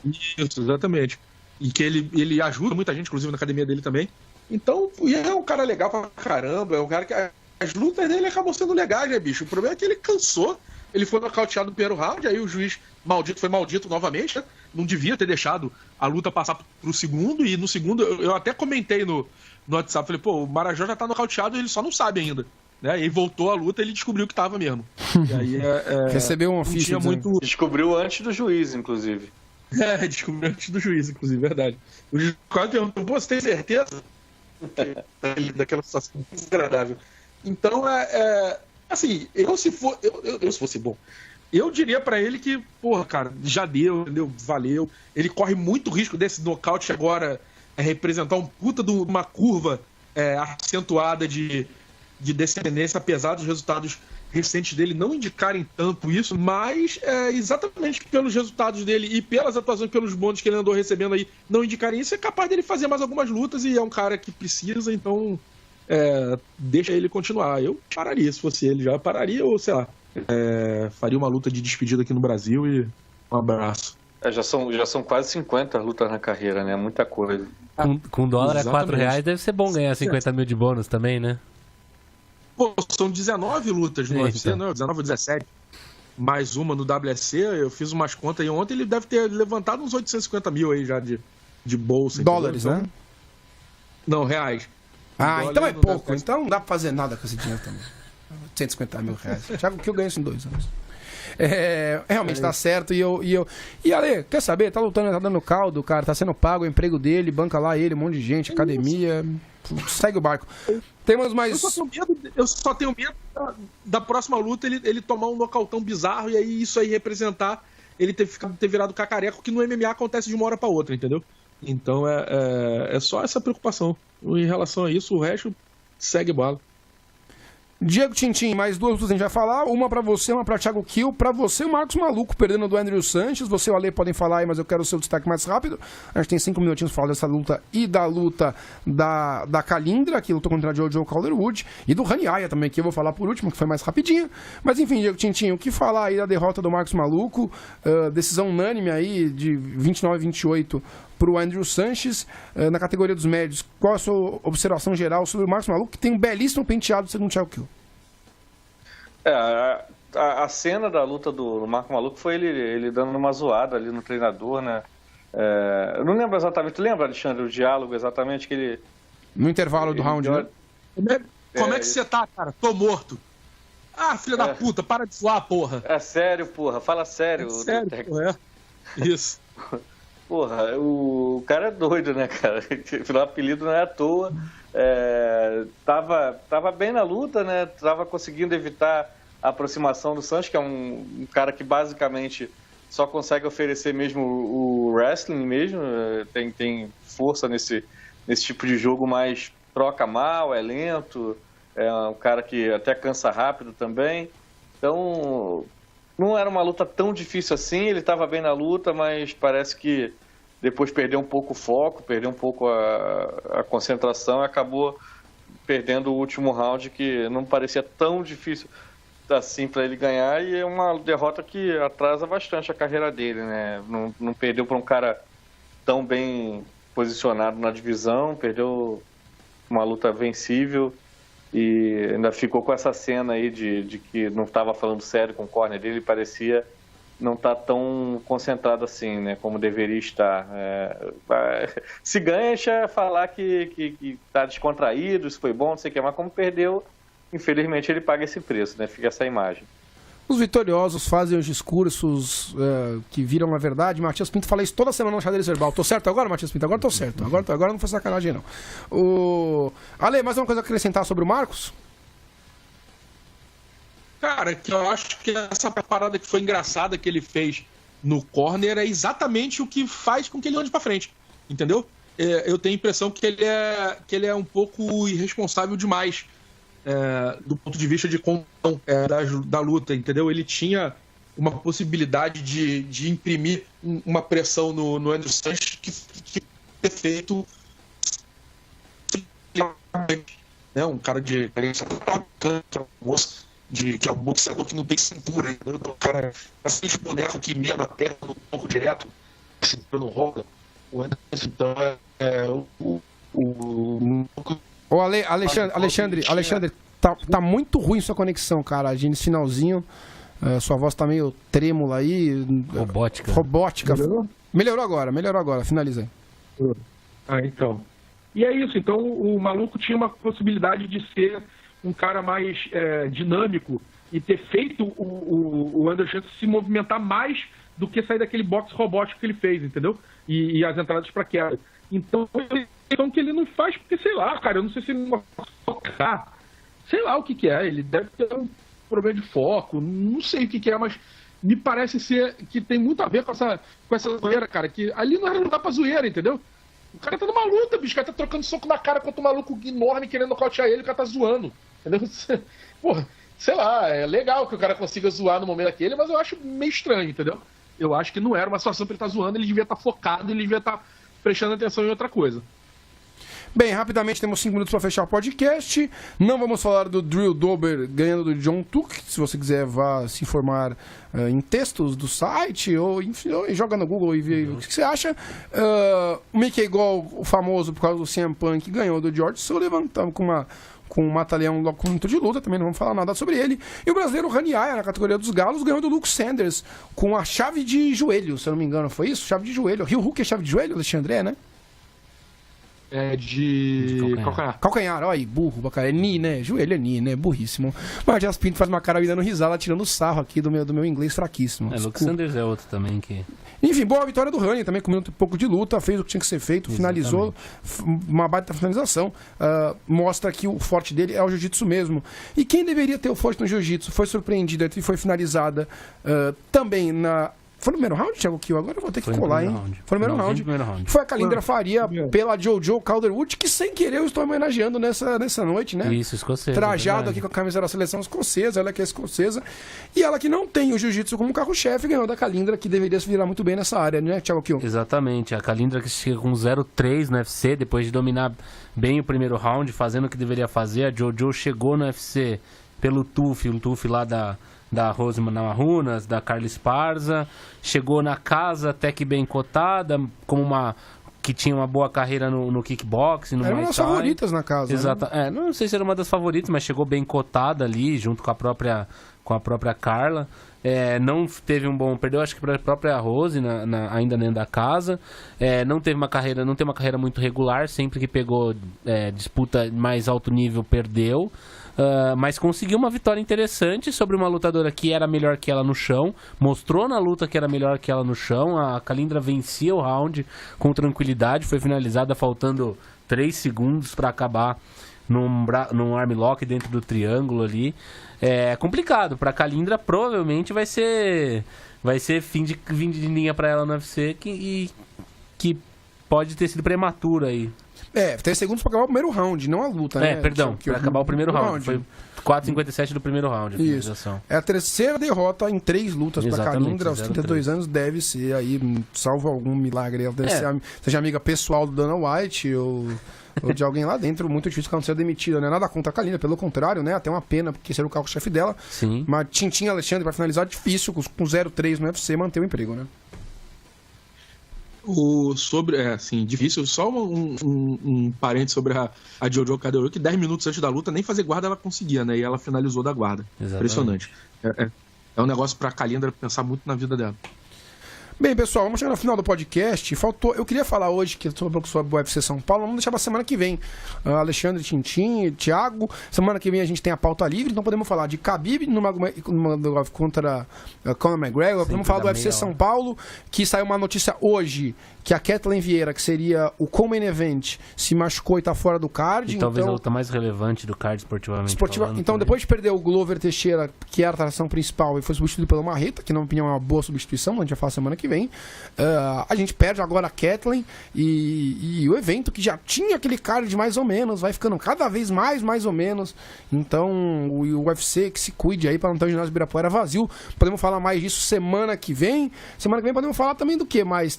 [SPEAKER 5] Isso, exatamente. E que ele ajuda muita gente, inclusive na academia dele também. Então, e é um cara legal pra caramba, é um cara que... As lutas dele acabam sendo legais, né, bicho? O problema é que ele cansou, ele foi nocauteado no primeiro round, aí o juiz foi maldito novamente, né? Não devia ter deixado a luta passar pro segundo, e no segundo, eu até comentei no WhatsApp, falei, pô, o Marajó já tá nocauteado e ele só não sabe ainda. Né? E aí voltou a luta e ele descobriu que tava mesmo. E aí,
[SPEAKER 1] recebeu um ofício.
[SPEAKER 4] Descobriu antes do juiz, inclusive.
[SPEAKER 5] Descobriu antes do juiz, inclusive, verdade. O juiz quase perguntou, pô, você tem certeza? Daquela situação desagradável. Então, assim, se fosse bom, eu diria pra ele que, porra, cara, já deu, entendeu? Valeu. Ele corre muito risco desse nocaute agora representar um puta de uma curva acentuada de descendência, apesar dos resultados recentes dele não indicarem tanto isso, mas exatamente pelos resultados dele e pelas atuações, pelos bônus que ele andou recebendo aí, não indicarem isso, é capaz dele fazer mais algumas lutas e é um cara que precisa, então deixa ele continuar. Eu pararia, se fosse ele, já pararia, ou sei lá, faria uma luta de despedida aqui no Brasil e um abraço.
[SPEAKER 4] Já são quase 50 lutas na carreira, né? Muita coisa.
[SPEAKER 2] Com dólar
[SPEAKER 5] Exatamente.
[SPEAKER 2] a R$4, deve ser bom ganhar 50 mil de bônus também, né?
[SPEAKER 5] Pô, são 19 lutas no UFC,
[SPEAKER 2] Então.
[SPEAKER 5] não, 19 ou 17. Mais uma no WC, eu fiz umas contas aí ontem, ele deve ter levantado uns 850 mil aí já de bolsa.
[SPEAKER 1] Dólares,
[SPEAKER 5] entendeu?
[SPEAKER 1] né?
[SPEAKER 5] Não, reais.
[SPEAKER 1] Ah,
[SPEAKER 5] Dólar
[SPEAKER 1] então é
[SPEAKER 5] não
[SPEAKER 1] pouco.
[SPEAKER 5] deve ter-
[SPEAKER 1] Então não dá pra fazer nada com esse dinheiro também. 150 mil reais. Thiago, que eu ganho isso em 2 anos. Realmente tá certo. E Ale, quer saber? Tá lutando, tá dando caldo, cara. Tá sendo pago o emprego dele, banca lá ele, um monte de gente, academia. Segue o barco. Temos mais.
[SPEAKER 5] Eu só tenho medo da próxima luta ele tomar um nocautão bizarro e aí isso aí representar ele ter virado cacareco, que no MMA acontece de uma hora pra outra, entendeu? Então é só essa preocupação. Em relação a isso, o resto segue bola.
[SPEAKER 1] Diego Tintin, mais 2 lutas a gente vai falar. Uma pra você, uma pra Thiago Kiel. Pra você, o Marcos Maluco perdendo do Andrew Sanches. Você e o Ale podem falar aí, mas eu quero o seu destaque mais rápido. A gente tem 5 minutinhos pra falar dessa luta e da luta da Kalindra, que lutou contra a Jojo Calderwood. E do Rani Aya também, que eu vou falar por último, que foi mais rapidinho. Mas enfim, Diego Tintin, o que falar aí da derrota do Marcos Maluco? Decisão unânime aí de 29-28 pro Andrew Sanches. Na categoria dos médios, qual a sua observação geral sobre o Marcos Maluco, que tem um belíssimo penteado segundo o Thiago Kiel?
[SPEAKER 4] A cena da luta do Marco Maluco foi ele dando uma zoada ali no treinador, né? Eu não lembro exatamente. Tu lembra, Alexandre, o diálogo exatamente que ele...
[SPEAKER 1] No intervalo do round, né?
[SPEAKER 5] Como é que você tá, cara? Tô morto. Ah, filha da puta, para de zoar, porra.
[SPEAKER 4] É sério, porra. Fala sério.
[SPEAKER 5] Sério, porra, Isso.
[SPEAKER 4] Porra, o cara é doido, né, cara? O apelido não é à toa. Tava bem na luta, né? Tava conseguindo evitar a aproximação do Sanches, que é um cara que basicamente só consegue oferecer mesmo o wrestling mesmo. Tem força nesse tipo de jogo, mas troca mal, é lento. É um cara que até cansa rápido também. Então, não era uma luta tão difícil assim. Ele estava bem na luta, mas parece que depois perdeu um pouco o foco, perdeu um pouco a concentração e acabou perdendo o último round, que não parecia tão difícil assim para ele ganhar. E é uma derrota que atrasa bastante a carreira dele, né? Não perdeu para um cara tão bem posicionado na divisão, perdeu uma luta vencível. E ainda ficou com essa cena aí de que não estava falando sério com o corner dele, parecia não estar tão concentrado assim, né, como deveria estar. Se ganha, é falar que está descontraído, isso foi bom, não sei o que, mas como perdeu, infelizmente ele paga esse preço, né, fica essa imagem.
[SPEAKER 1] Os vitoriosos fazem os discursos que viram a verdade. Matias Pinto fala isso toda semana no Xadrez Verbal. Tô certo agora, Matias Pinto? Agora tô certo. Agora não foi sacanagem, não. Ale, mais uma coisa a acrescentar sobre o Marcos?
[SPEAKER 5] Cara, que eu acho que essa parada que foi engraçada que ele fez no corner é exatamente o que faz com que ele ande pra frente. Entendeu? Eu tenho a impressão que ele é um pouco irresponsável demais. Do ponto de vista de condução da luta, entendeu? Ele tinha uma possibilidade de imprimir uma pressão no Andrew Sanches que ter feito, né? Um cara de que é um boxeador que não tem cintura, entendeu? Então, o cara assim de boneco que emenda a perna no pouco direto, a cintura não rola. O Andrew Sanches, então,
[SPEAKER 1] Ô, Alexandre, tá muito ruim sua conexão, cara. A gente, nesse finalzinho, sua voz tá meio trêmula aí. Robótica. Melhorou agora. Finaliza aí.
[SPEAKER 5] Então. E é isso. Então, o maluco tinha uma possibilidade de ser um cara mais dinâmico e ter feito o Anderson se movimentar mais do que sair daquele boxe robótico que ele fez, entendeu? E as entradas para queda. Então que ele não faz, porque sei lá, cara, eu não sei se ele não vai focar, sei lá o que é, ele deve ter um problema de foco, não sei o que é, mas me parece ser que tem muito a ver com essa zoeira, cara, que ali não era lugar pra zoeira, entendeu? O cara tá numa luta, bicho, o cara tá trocando soco na cara contra um maluco enorme querendo nocautear ele, o cara tá zoando, entendeu? Porra, sei lá, é legal que o cara consiga zoar no momento daquele, mas eu acho meio estranho, entendeu? Eu acho que não era uma situação pra ele estar zoando, ele devia estar focado, ele devia estar prestando atenção em outra coisa.
[SPEAKER 1] Bem, rapidamente temos 5 minutos para fechar o podcast. Não vamos falar do Drew Dober ganhando do John Tuck. Se você quiser, vá se informar em textos do site ou, enfim, ou joga no Google e vê o que você acha. O Mickey Gall, o famoso por causa do CM Punk, ganhou do George Sullivan. Estamos com o Mata-Leão com muito de luta, também não vamos falar nada sobre ele. E o brasileiro Rani Aya, na categoria dos galos, ganhou do Luke Sanders com a chave de joelho, se eu não me engano, foi isso? Chave de joelho. Rio Hulk é chave de joelho, Alexandre, né?
[SPEAKER 5] É de calcanhar.
[SPEAKER 1] Calcanhar, olha aí, burro, cara. É ni, né? Joelho é ni, né? Burríssimo. Mas o Jazz Pinto faz uma cara me dando risada, tirando sarro aqui do meu inglês fraquíssimo.
[SPEAKER 6] Luke Sanders é outro também que...
[SPEAKER 1] Enfim, boa vitória do Rani também, com um pouco de luta, fez o que tinha que ser feito, finalizou, uma baita finalização. Mostra que o forte dele é o jiu-jitsu mesmo. E quem deveria ter o forte no jiu-jitsu foi surpreendida e foi finalizada também na... Foi no primeiro round, Thiago Kiel? Agora eu vou ter que colar, hein? Foi no primeiro round. Foi a Kalindra Faria pela Jojo Calderwood, que sem querer eu estou homenageando nessa noite, né?
[SPEAKER 6] Isso, escocesa.
[SPEAKER 1] Trajado aqui com a camisa da seleção escocesa, ela que é escocesa. E ela que não tem o jiu-jitsu como carro-chefe, ganhou da Kalindra, que deveria se virar muito bem nessa área, né, Thiago Kiel?
[SPEAKER 6] Exatamente. A Kalindra que chega com 0-3 no UFC, depois de dominar bem o primeiro round, fazendo o que deveria fazer. A Jojo chegou no UFC pelo TUF, um TUF lá da Rose Namajunas, da Carla Esparza, chegou na casa até que bem cotada, como uma que tinha uma boa carreira no kickboxing, no
[SPEAKER 1] Era uma
[SPEAKER 6] Muay
[SPEAKER 1] das
[SPEAKER 6] Thai.
[SPEAKER 1] favoritas na casa.
[SPEAKER 6] Exato.
[SPEAKER 1] Né?
[SPEAKER 6] Não sei se era uma das favoritas, mas chegou bem cotada ali, junto com a própria Carla. Não teve um bom... Perdeu, acho que para a própria Rose, ainda dentro da casa. Não tem uma carreira muito regular. Sempre que pegou disputa mais alto nível, perdeu. Mas conseguiu uma vitória interessante sobre uma lutadora que era melhor que ela no chão. Mostrou na luta que era melhor que ela no chão. A Kalindra vencia o round com tranquilidade. Foi finalizada faltando 3 segundos para acabar num armlock dentro do triângulo ali. É complicado. Para a Kalindra provavelmente vai ser fim de linha para ela no UFC que pode ter sido prematuro aí.
[SPEAKER 1] 3 segundos pra acabar o primeiro round, não a luta, né?
[SPEAKER 6] Perdão, pra acabar o primeiro round. Foi 4,57 do primeiro round.
[SPEAKER 1] Isso. É a terceira derrota em 3 lutas pra Kalindra aos 32 anos. Deve ser aí, salvo algum milagre, ela deve ser seja amiga pessoal do Dana White ou de alguém lá dentro. Muito difícil que ela não seja demitida, né? Nada contra a Kalindra, pelo contrário, né? Até uma pena, porque seria o carro-chefe dela.
[SPEAKER 6] Sim.
[SPEAKER 1] Mas Tintin Alexandre, pra finalizar, difícil, com 0-3 no UFC, manter o emprego, né?
[SPEAKER 5] Difícil. Só um parênteses sobre a Jojo Calderwood, que 10 minutos antes da luta, nem fazer guarda ela conseguia, né? E ela finalizou da guarda. Exatamente. Impressionante. É um negócio pra Kalindra pensar muito na vida dela.
[SPEAKER 1] Bem, pessoal, vamos chegar no final do podcast. Eu queria falar hoje sobre o UFC São Paulo, vamos deixar pra semana que vem. Alexandre, Tintin, Thiago. Semana que vem a gente tem a pauta livre, então podemos falar de Khabib contra Conor McGregor. Podemos falar do UFC São Paulo, que saiu uma notícia hoje que a Kathleen Vieira, que seria o co-main event, se machucou e tá fora do card.
[SPEAKER 6] E talvez a luta mais relevante do card esportivamente.
[SPEAKER 1] Então, depois de perder o Glover Teixeira, que era a atração principal, e foi substituído pela Marreta, que na minha opinião é uma boa substituição, a gente vai falar semana que vem. A gente perde agora a Kathleen e o evento que já tinha aquele card mais ou menos, vai ficando cada vez mais ou menos. Então, o UFC que se cuide aí para não ter o ginásio Ibirapuera vazio. Podemos falar mais disso semana que vem. Semana que vem podemos falar também do que mais?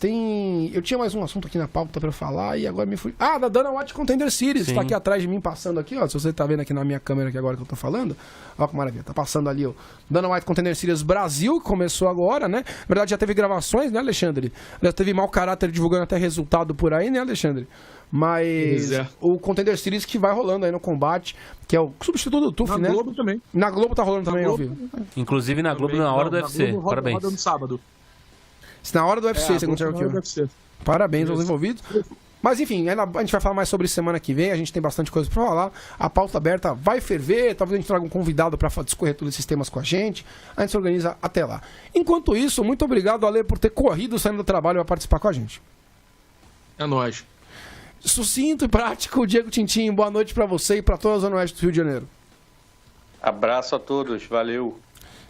[SPEAKER 1] Eu tinha mais um assunto aqui na pauta pra falar e agora me fui. Da Dana White Contender Series. Sim. Tá aqui atrás de mim, passando aqui, ó. Se você tá vendo aqui na minha câmera aqui agora que eu tô falando. Ó que maravilha. Tá passando ali, ó. Dana White Contender Series Brasil, que começou agora, né? Na verdade já teve gravações, né, Alexandre? Já teve mau caráter divulgando até resultado por aí, né, Alexandre? Mas o Contender Series que vai rolando aí no combate, que é o substituto do TUF, né?
[SPEAKER 5] Na Globo também.
[SPEAKER 1] Na Globo tá rolando também, ao vivo.
[SPEAKER 6] Inclusive na Globo na hora do UFC. Parabéns.
[SPEAKER 5] Roda no sábado.
[SPEAKER 1] Na hora do UFC, segundo o Thiago Kiel. Parabéns aos envolvidos. Mas enfim, a gente vai falar mais sobre semana que vem. A gente tem bastante coisa pra falar. A pauta aberta vai ferver. Talvez a gente traga um convidado pra discorrer todos esses temas com a gente. A gente se organiza até lá. Enquanto isso, muito obrigado, Ale, por ter corrido saindo do trabalho para participar com a gente.
[SPEAKER 5] É nóis.
[SPEAKER 1] Sucinto e prático, Diego Tintin. Boa noite pra você e pra toda a Zona Oeste do Rio de Janeiro.
[SPEAKER 4] Abraço a todos. Valeu.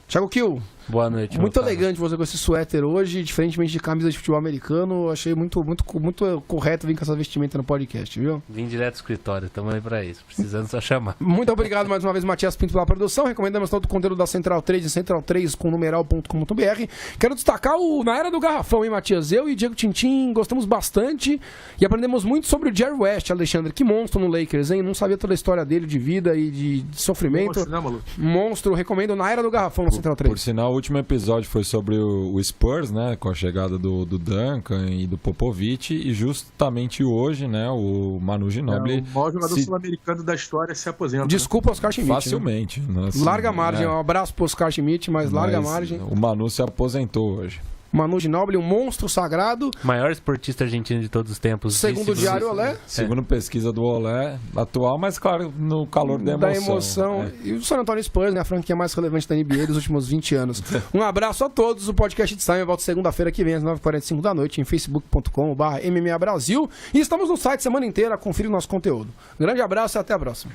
[SPEAKER 1] Thiago Kiel,
[SPEAKER 6] Boa noite.
[SPEAKER 1] Muito elegante você com esse suéter hoje, diferentemente de camisa de futebol americano. Achei muito correto vir com essa vestimenta no podcast, viu?
[SPEAKER 6] Vim direto do escritório, estamos aí pra isso. Precisando só chamar.
[SPEAKER 1] Muito obrigado mais uma vez, Matias Pinto, pela produção. Recomendamos todo o conteúdo da Central 3 e Central3 com numeral.com.br. Quero destacar o Na Era do Garrafão, hein, Matias? Eu e Diego Tintin gostamos bastante e aprendemos muito sobre o Jerry West, Alexandre. Que monstro no Lakers, hein? Não sabia toda a história dele de vida e de sofrimento.
[SPEAKER 5] Monstro, né, maluco?
[SPEAKER 1] Monstro. Recomendo Na Era do Garrafão no Central 3.
[SPEAKER 3] Por sinal, o último episódio foi sobre o Spurs, né? Com a chegada do Duncan e do Popovich. E justamente hoje, né? O Manu Ginóbili...
[SPEAKER 5] O maior jogador sul-americano da história se aposenta.
[SPEAKER 1] Desculpa, Oscar Schmidt.
[SPEAKER 3] Facilmente. Né? Assim,
[SPEAKER 1] Larga a margem. Um abraço pro Oscar Schmidt, mas larga a margem.
[SPEAKER 3] O Manu se aposentou hoje.
[SPEAKER 1] Manu Ginóbili, um monstro sagrado.
[SPEAKER 6] Maior esportista argentino de todos os tempos.
[SPEAKER 1] Segundo o Diário Olé.
[SPEAKER 3] Segundo pesquisa do Olé atual, mas claro, no calor da emoção.
[SPEAKER 1] E o San Antonio Spurs, né, a franquia mais relevante da NBA dos últimos 20 anos. Um abraço a todos. O podcast de Simon volta segunda-feira que vem, às 9h45 da noite, em facebook.com/MMA Brasil. E estamos no site semana inteira. Confira o nosso conteúdo. Um grande abraço e até a próxima.